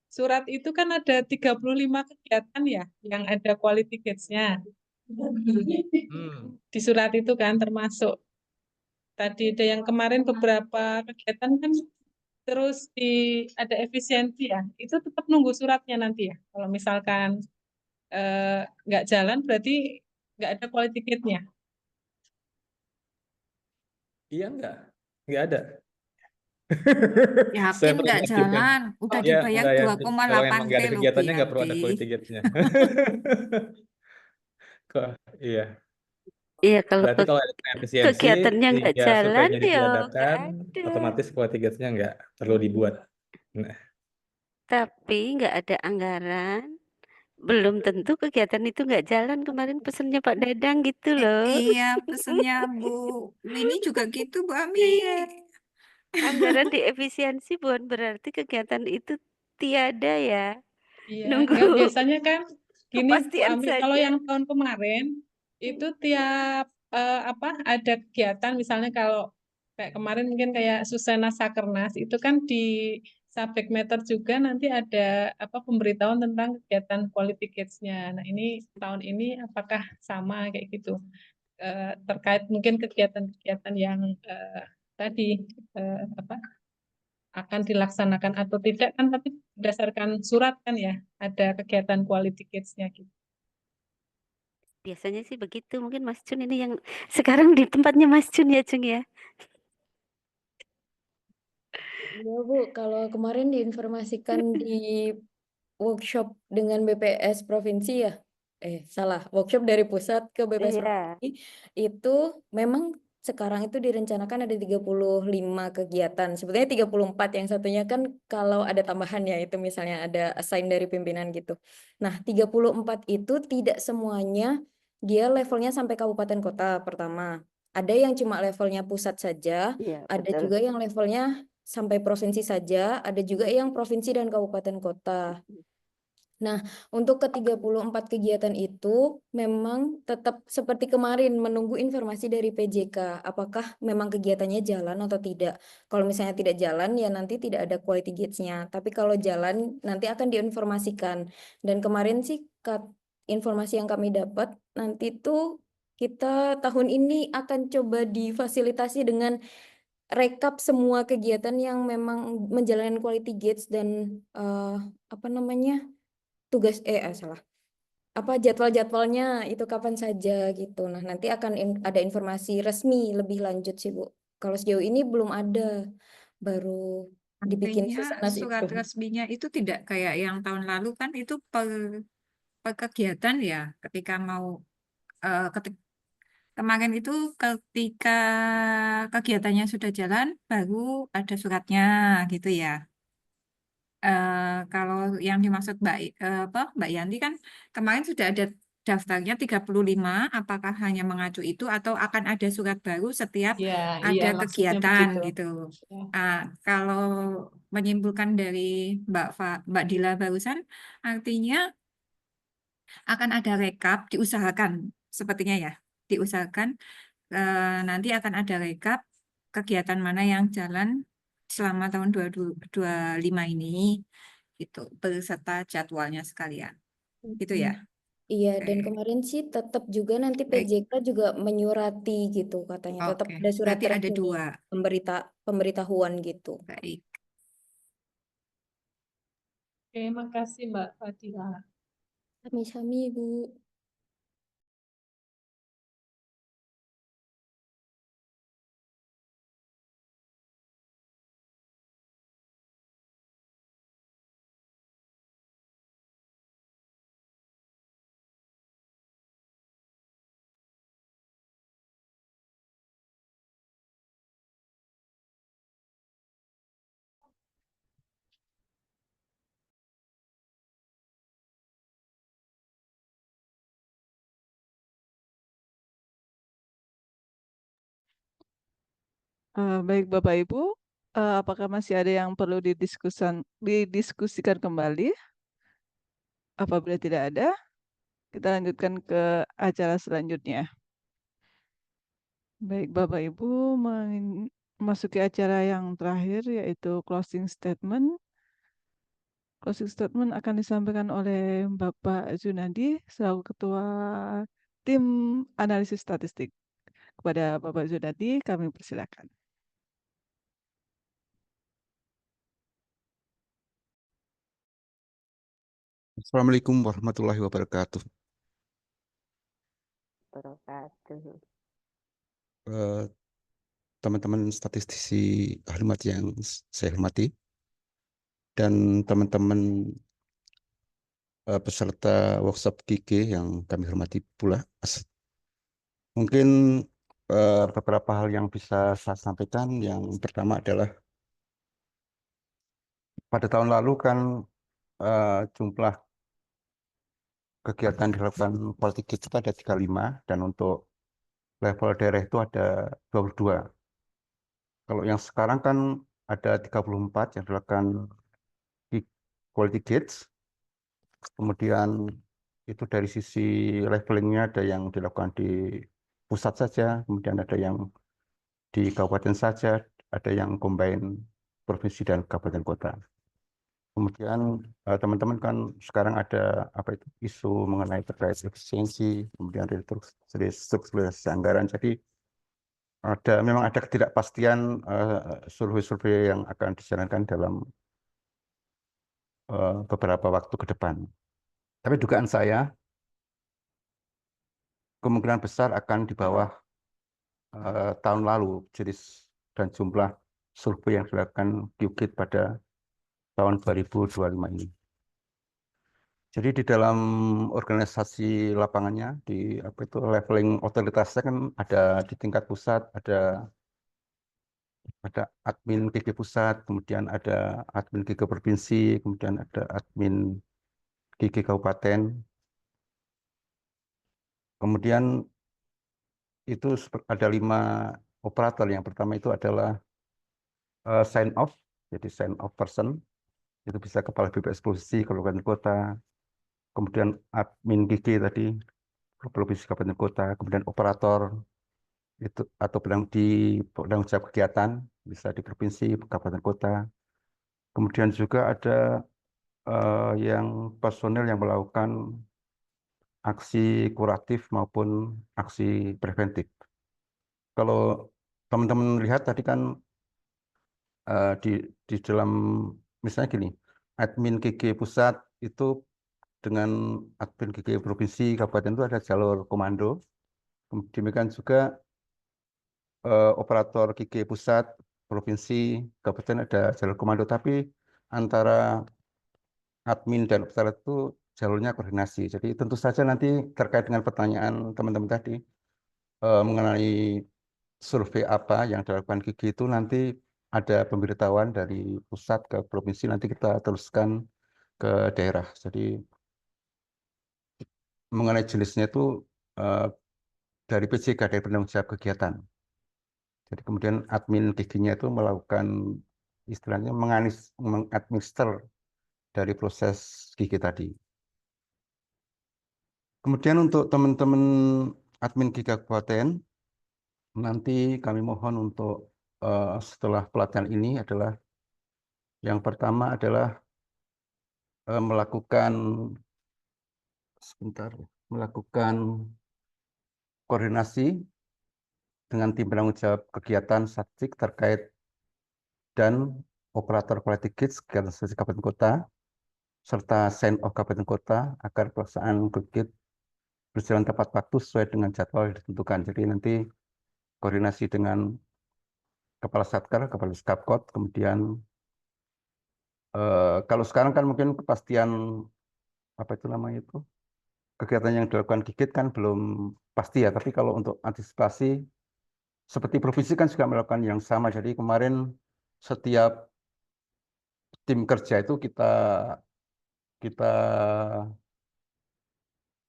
surat itu kan ada 35 kegiatan ya, yang ada quality gates-nya. Di surat itu kan termasuk tadi ada yang kemarin beberapa kegiatan kan terus ada efisiensi ya, itu tetap nunggu suratnya nanti ya. Kalau misalkan nggak jalan berarti nggak ada quality gate-nya. Iya nggak ada. Saya Yakin perlu nggak meyakinkan. jalan, udah Ya, dibayar enggak ya. Kalau 2,8 emang T nggak ada loh kegiatannya nggak perlu ada Yanti. quality gate-nya. Kok, iya. Iya, kalau Berarti kalau ada efisiensi, kegiatannya nggak 3 jalan surveinya ya nggak ditiadakan, ada. otomatis quality gate-nya nggak perlu dibuat. Nah, Tapi nggak ada anggaran, belum tentu kegiatan itu nggak jalan. Kemarin pesennya Pak Dadang gitu loh. Iya, pesennya Bu Winnie juga gitu, Bu Ami. Iya, anggaran diefisiensi bukan berarti kegiatan itu tiada ya. Iya, Nunggu nggak biasanya kan gini Bu kepastian Ami, kalau saja. yang tahun kemarin itu tiap ada kegiatan misalnya kalau kayak kemarin mungkin kayak Susana Sakernas itu kan di Subject juga nanti ada pemberitahuan tentang kegiatan quality gates-nya. Nah, ini tahun ini apakah sama kayak gitu? Terkait mungkin kegiatan-kegiatan yang tadi apa akan dilaksanakan atau tidak kan, tapi berdasarkan surat kan ya, ada kegiatan quality gates-nya gitu. Biasanya sih begitu. Mungkin Mas Jun ini yang sekarang di tempatnya Mas Jun ya, Jung ya. Ya Bu, kalau kemarin diinformasikan di workshop dengan BPS provinsi ya, salah, workshop dari pusat ke BPS Iya. provinsi itu memang sekarang itu direncanakan ada 35 kegiatan. Sebetulnya 34, yang satunya kan kalau ada tambahan ya, itu misalnya ada assign dari pimpinan gitu. Nah, 34 itu tidak semuanya dia levelnya sampai kabupaten kota pertama. Ada yang cuma levelnya pusat saja, Iya, ada betul. juga yang levelnya sampai provinsi saja, ada juga yang provinsi dan kabupaten kota. Nah, untuk ke-34 kegiatan itu memang tetap seperti kemarin menunggu informasi dari PJK, apakah memang kegiatannya jalan atau tidak. Kalau misalnya tidak jalan ya nanti tidak ada quality gates-nya, tapi kalau jalan nanti akan diinformasikan. Dan kemarin sih informasi yang kami dapat nanti tuh kita tahun ini akan coba difasilitasi dengan rekap semua kegiatan yang memang menjalankan quality gates dan apa namanya tugas salah apa jadwal-jadwalnya itu kapan saja gitu. Nah, nanti akan ada informasi resmi lebih lanjut sih Bu. Kalau sejauh ini belum ada, baru dibikin Artinya susanas surat itu. resminya itu tidak kayak yang tahun lalu kan itu per kegiatan ya, ketika mau kemarin itu ketika kegiatannya sudah jalan baru ada suratnya gitu ya. Kalau yang dimaksud Mbak Yanti kan kemarin sudah ada daftarnya 35, apakah hanya mengacu itu atau akan ada surat baru setiap Iya, ada maksudnya kegiatan begitu. gitu. Ya. Kalau menyimpulkan dari Mbak Dila barusan, artinya akan ada rekap, diusahakan sepertinya ya, diusahakan nanti akan ada rekap kegiatan mana yang jalan selama tahun 2025 ini, gitu, beserta jadwalnya sekalian, gitu ya. Iya, dan Oke, kemarin sih tetap juga nanti baik. PJK juga menyurati gitu katanya. Tetap Oke, ada surat berarti ada resmi 2. pemberitahuan gitu. Baik. Oke, makasih Mbak Fadila. Sami-sami Bu. Baik Bapak Ibu, apakah masih ada yang perlu didiskusikan kembali? Apabila tidak ada, kita lanjutkan ke acara selanjutnya. Baik Bapak Ibu, memasuki acara yang terakhir yaitu closing statement. Closing statement akan disampaikan oleh Bapak Junadi selaku Ketua Tim Analisis Statistik. kepada Bapak Zudadi, kami persilakan. Assalamualaikum warahmatullahi wabarakatuh. Wabarakatuh. Eh, Teman-teman statistisi Ahlimat yang saya hormati, dan teman-teman peserta workshop GG yang kami hormati pula. Mungkin beberapa hal yang bisa saya sampaikan. Yang pertama adalah pada tahun lalu kan jumlah kegiatan dilakukan politik itu ada 35, dan untuk level daerah itu ada 22. Kalau yang sekarang kan ada 34 yang dilakukan di Quality Gates. Kemudian itu dari sisi levelingnya ada yang dilakukan di pusat saja, kemudian ada yang di kabupaten saja, ada yang combine provinsi dan kabupaten kota. Kemudian teman-teman kan sekarang ada apa itu isu mengenai terkait efisiensi, kemudian restrukturisasi anggaran. Jadi memang ada ketidakpastian survei-survei yang akan dijalankan dalam beberapa waktu ke depan. Tapi dugaan saya kemungkinan besar akan di bawah tahun lalu, jadi dan jumlah survei yang dilakukan QGIT pada tahun 2025 ini. Jadi di dalam organisasi lapangannya, di apa itu leveling otoritasnya kan ada di tingkat pusat, ada admin GG pusat, kemudian ada admin GG provinsi, kemudian ada admin GG kabupaten. Kemudian itu ada 5 operator. Yang pertama itu adalah sign off, jadi sign off person, itu bisa kepala BPS provinsi, kabupaten kota, kemudian admin GG tadi, provinsi kabupaten kota, kemudian operator itu atau penanggung jawab kegiatan bisa di provinsi, kabupaten kota. Kemudian juga ada yang personel yang melakukan aksi kuratif maupun aksi preventif. Kalau teman-teman lihat tadi kan di dalam misalnya gini, admin GG pusat itu dengan admin GG provinsi kabupaten itu ada jalur komando. Demikian juga operator GG pusat provinsi kabupaten ada jalur komando, tapi antara admin dan operator itu jalurnya koordinasi. Jadi tentu saja nanti terkait dengan pertanyaan teman-teman tadi mengenai survei apa yang dilakukan GG itu nanti ada pemberitahuan dari pusat ke provinsi, nanti kita teruskan ke daerah. Jadi mengenai jenisnya itu dari PJK, dari penanggung jawab kegiatan. Jadi kemudian admin GG-nya itu melakukan istilahnya mengadminister dari proses GG tadi. Kemudian untuk teman-teman admin GG kabupaten, nanti kami mohon untuk setelah pelatihan ini adalah yang pertama adalah melakukan koordinasi dengan tim penanggung jawab kegiatan Satcik terkait dan operator quality gates kegiatan Satcik kabupaten kota serta sign off kabupaten kota agar pelaksanaan GIT berjalan tepat waktu sesuai dengan jadwal yang ditentukan. Jadi nanti koordinasi dengan kepala Satkar, kepala Skapkot, kemudian kalau sekarang kan mungkin kepastian apa itu namanya itu kegiatan yang dilakukan GIT kan belum pasti ya, tapi kalau untuk antisipasi seperti provinsi kan juga melakukan yang sama. Jadi kemarin setiap tim kerja itu kita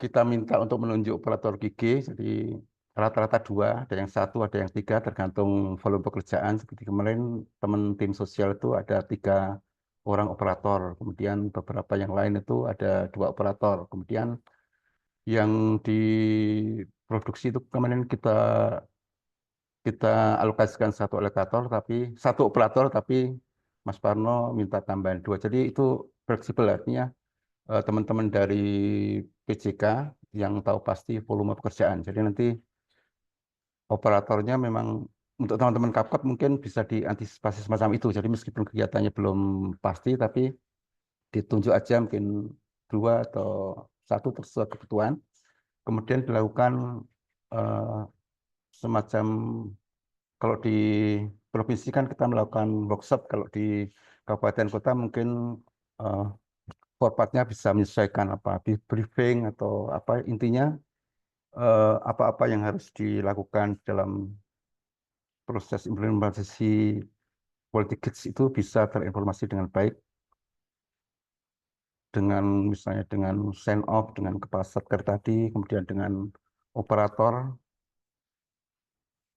kita minta untuk menunjuk operator GG. Jadi rata-rata 2, ada yang 1, ada yang 3, tergantung volume pekerjaan. Seperti kemarin teman tim sosial itu ada 3 orang operator, kemudian beberapa yang lain itu ada 2 operator, kemudian yang di produksi itu kemarin kita alokasikan 1 alokator, tapi 1 operator, tapi Mas Parno minta tambahan 2. Jadi itu fleksibel, artinya teman-teman dari PJK yang tahu pasti volume pekerjaan. Jadi nanti operatornya memang untuk teman-teman CapCut mungkin bisa diantisipasi semacam itu. Jadi meskipun kegiatannya belum pasti, tapi ditunjuk aja mungkin 2 atau 1 sesuai kebutuhan. Kemudian dilakukan semacam, kalau di provinsi kan kita melakukan workshop, kalau di kabupaten kota mungkin formatnya bisa menyesuaikan apa briefing atau apa, intinya apa-apa yang harus dilakukan dalam proses implementasi Quality Kids itu bisa terinformasi dengan baik, dengan misalnya dengan sign off dengan kepala satker tadi, kemudian dengan operator.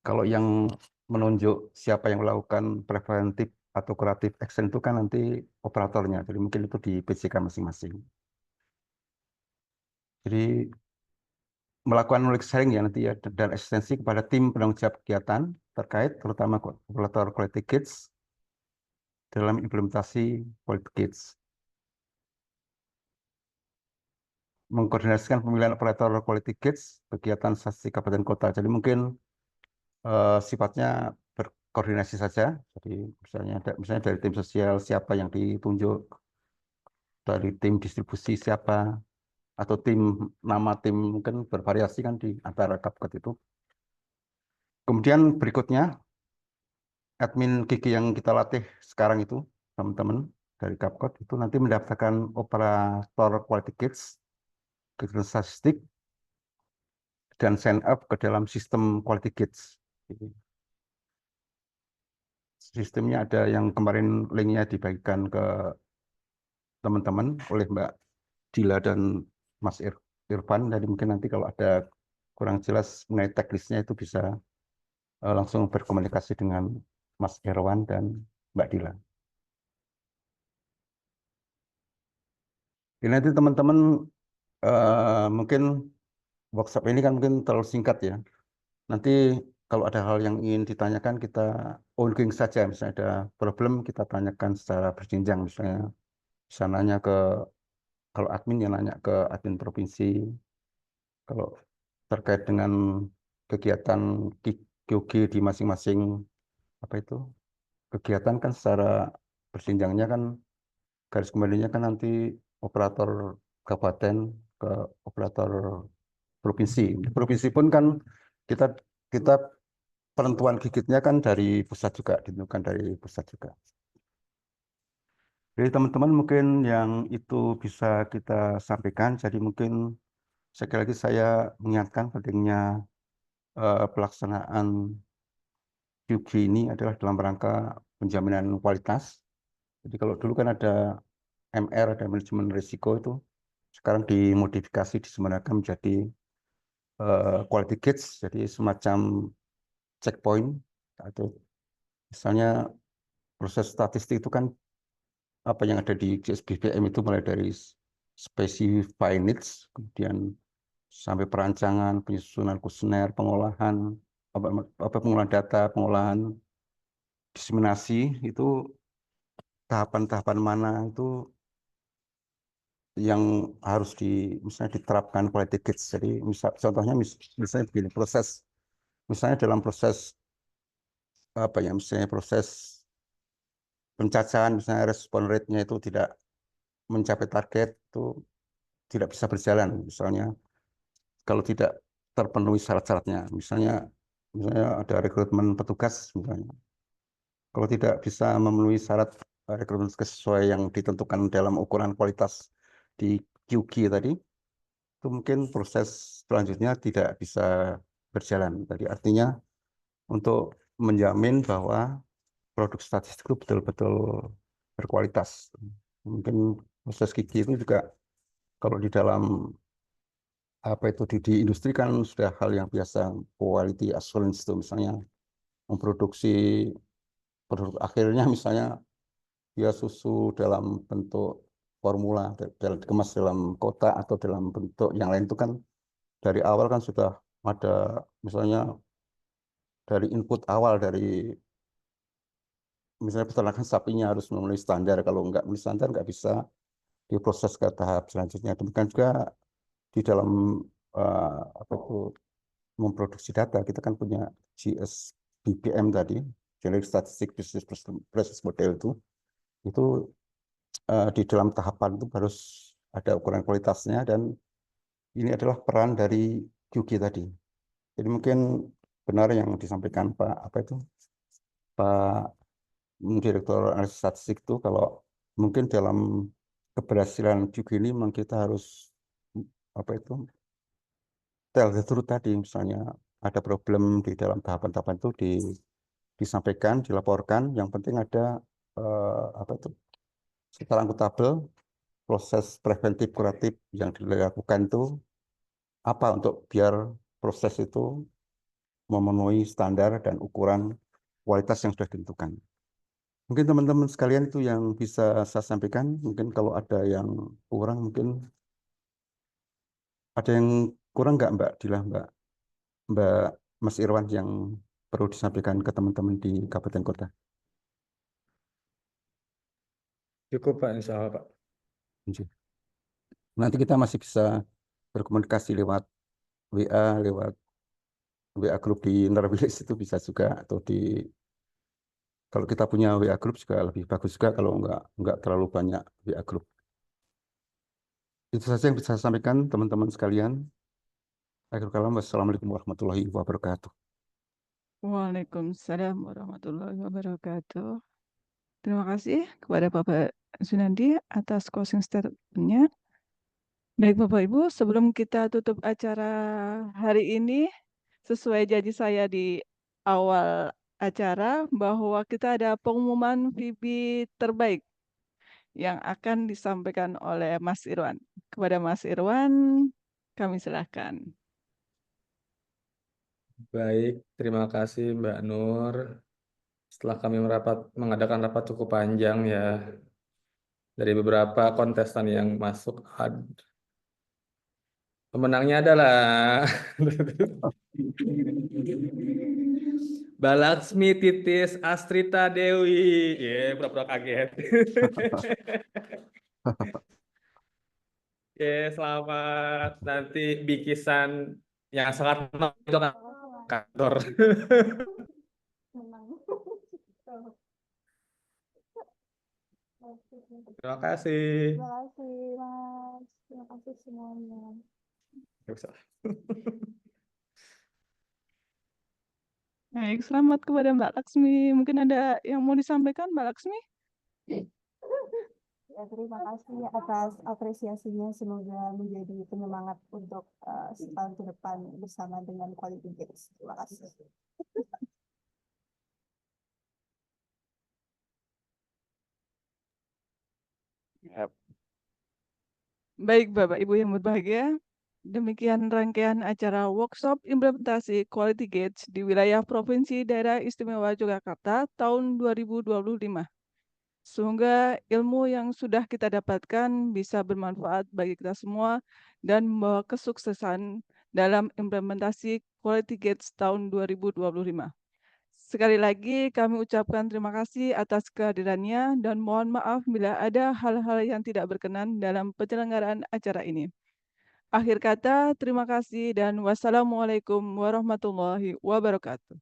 Kalau yang menunjuk siapa yang melakukan preventif atau kuratif action itu kan nanti operatornya, jadi mungkin itu di PJK masing-masing. Jadi melakukan knowledge sharing ya nanti ya, dan asistensi kepada tim penanggung jawab kegiatan terkait, terutama operator Quality Kids dalam implementasi Quality Kids. Mengkoordinasikan pemilihan operator Quality Kids kegiatan instansi kabupaten kota. Jadi mungkin sifatnya berkoordinasi saja. Jadi misalnya dari tim sosial siapa yang ditunjuk, dari tim distribusi siapa, atau nama tim mungkin bervariasi kan di antara CapCut itu. Kemudian berikutnya admin Gigi yang kita latih sekarang itu, teman-teman dari CapCut itu nanti mendaftarkan operator Quality Kids ke statistik dan sign up ke dalam sistem Quality Kids. Sistemnya ada yang kemarin linknya dibagikan ke teman-teman oleh Mbak Dila dan Mas Irfan. Jadi mungkin nanti kalau ada kurang jelas mengenai teknisnya itu bisa langsung berkomunikasi dengan Mas Irwan dan Mbak Dila. Jadi nanti teman-teman mungkin workshop ini kan mungkin terlalu singkat ya. Nanti kalau ada hal yang ingin ditanyakan kita ongoing saja. Misalnya ada problem kita tanyakan secara berjenjang. Misalnya bisa nanya ke, kalau admin yang nanya ke admin provinsi. Kalau terkait dengan kegiatan QG di masing-masing apa itu kegiatan kan secara berjenjangnya kan garis kembalinya kan nanti operator kabupaten ke operator provinsi. Di provinsi pun kan kita kita penentuan gigitnya kan dari pusat juga, ditentukan dari pusat juga. Jadi teman-teman mungkin yang itu bisa kita sampaikan. Jadi mungkin sekali lagi saya mengingatkan pentingnya pelaksanaan QG ini adalah dalam rangka penjaminan kualitas. Jadi kalau dulu kan ada MR, ada manajemen risiko itu, sekarang dimodifikasi disebenarkan menjadi quality gates, jadi semacam checkpoint. Atau misalnya proses statistik itu kan apa yang ada di GSBPM itu mulai dari specify needs, kemudian sampai perancangan, penyusunan kuesioner, pengolahan, pengolahan data, pengolahan, diseminasi, itu tahapan-tahapan mana itu yang harus misalnya diterapkan quality gates. Jadi contohnya misalnya begini, misalnya dalam proses apa ya, misalnya proses pencacahan, misalnya respon rate-nya itu tidak mencapai target, itu tidak bisa berjalan. Misalnya kalau tidak terpenuhi syarat-syaratnya, misalnya ada rekrutmen petugas misalnya, kalau tidak bisa memenuhi syarat rekrutmen sesuai yang ditentukan dalam ukuran kualitas di QG tadi, itu mungkin proses selanjutnya tidak bisa berjalan. Jadi artinya untuk menjamin bahwa produk statistik itu betul-betul berkualitas. Mungkin proses QG itu juga kalau di dalam apa itu di industri kan sudah hal yang biasa, quality assurance itu misalnya memproduksi produk akhirnya misalnya dia susu dalam bentuk formula, dikemas dalam kotak atau dalam bentuk yang lain, itu kan dari awal kan sudah ada misalnya dari input awal dari misalnya peternakan sapinya harus memenuhi standar, kalau nggak memenuhi standar nggak bisa diproses ke tahap selanjutnya. Demikian juga di dalam apa itu memproduksi data, kita kan punya GSBPM tadi, Generic Statistic Business Model itu di dalam tahapan itu harus ada ukuran kualitasnya, dan ini adalah peran dari QG tadi. Jadi mungkin benar yang disampaikan Pak Direktur Analisis Statistik itu, kalau mungkin dalam keberhasilan QG ini memang kita harus tell the truth tadi, misalnya ada problem di dalam tahapan-tahapan itu disampaikan, dilaporkan. Yang penting ada secara akuntabel, proses preventif kuratif yang dilakukan itu apa untuk biar proses itu memenuhi standar dan ukuran kualitas yang sudah ditentukan. Mungkin teman-teman sekalian itu yang bisa saya sampaikan. Mungkin kalau ada yang kurang, mungkin ada yang kurang nggak Mbak Dilah, Mbak Mas Irwan, yang perlu disampaikan ke teman-teman di kabupaten kota? Cukup Pak, insya Allah Pak. Nanti kita masih bisa berkomunikasi lewat WA grup di Nerbilis itu bisa juga, atau kalau kita punya WA grup juga lebih bagus juga, kalau nggak terlalu banyak WA grup. Itu saja yang bisa saya sampaikan teman-teman sekalian. Akhirul kalam, wassalamualaikum warahmatullahi wabarakatuh. Waalaikumsalam warahmatullahi wabarakatuh. Terima kasih kepada Bapak Sunandi atas closing statement-nya. Baik Bapak Ibu, sebelum kita tutup acara hari ini, sesuai janji saya di awal acara bahwa kita ada pengumuman VB terbaik yang akan disampaikan oleh Mas Irwan. Kepada Mas Irwan, kami silakan. Baik, terima kasih Mbak Nur. Setelah kami mengadakan rapat cukup panjang ya, dari beberapa kontestan yang masuk, pemenangnya adalah Balaksmi Titis Astrita Dewi. Pura-pura kaget. Selamat. Nanti bikisan yang sangat itu akan kantor. Terima kasih. Terima kasih, Mas. Terima kasih semuanya. Baik, selamat kepada Mbak Laksmi. Mungkin ada yang mau disampaikan, Mbak Laksmi? Ya, terima kasih atas apresiasinya. Semoga menjadi penyemangat untuk setahun ke depan bersama dengan Quality Gates. Terima kasih. Baik, Bapak Ibu yang berbahagia, demikian rangkaian acara workshop implementasi Quality Gates di wilayah Provinsi Daerah Istimewa Yogyakarta tahun 2025. Semoga ilmu yang sudah kita dapatkan bisa bermanfaat bagi kita semua dan membawa kesuksesan dalam implementasi Quality Gates tahun 2025. Sekali lagi kami ucapkan terima kasih atas kehadirannya dan mohon maaf bila ada hal-hal yang tidak berkenan dalam penyelenggaraan acara ini. Akhir kata, terima kasih dan wassalamualaikum warahmatullahi wabarakatuh.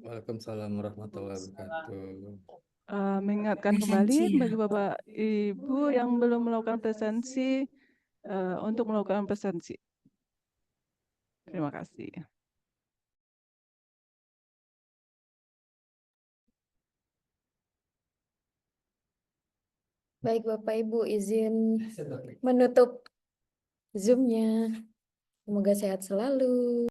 Waalaikumsalam warahmatullahi wabarakatuh. Mengingatkan kembali bagi Bapak Ibu yang belum melakukan presensi untuk melakukan presensi. Terima kasih. Baik Bapak Ibu, izin menutup Zoom-nya. Semoga sehat selalu.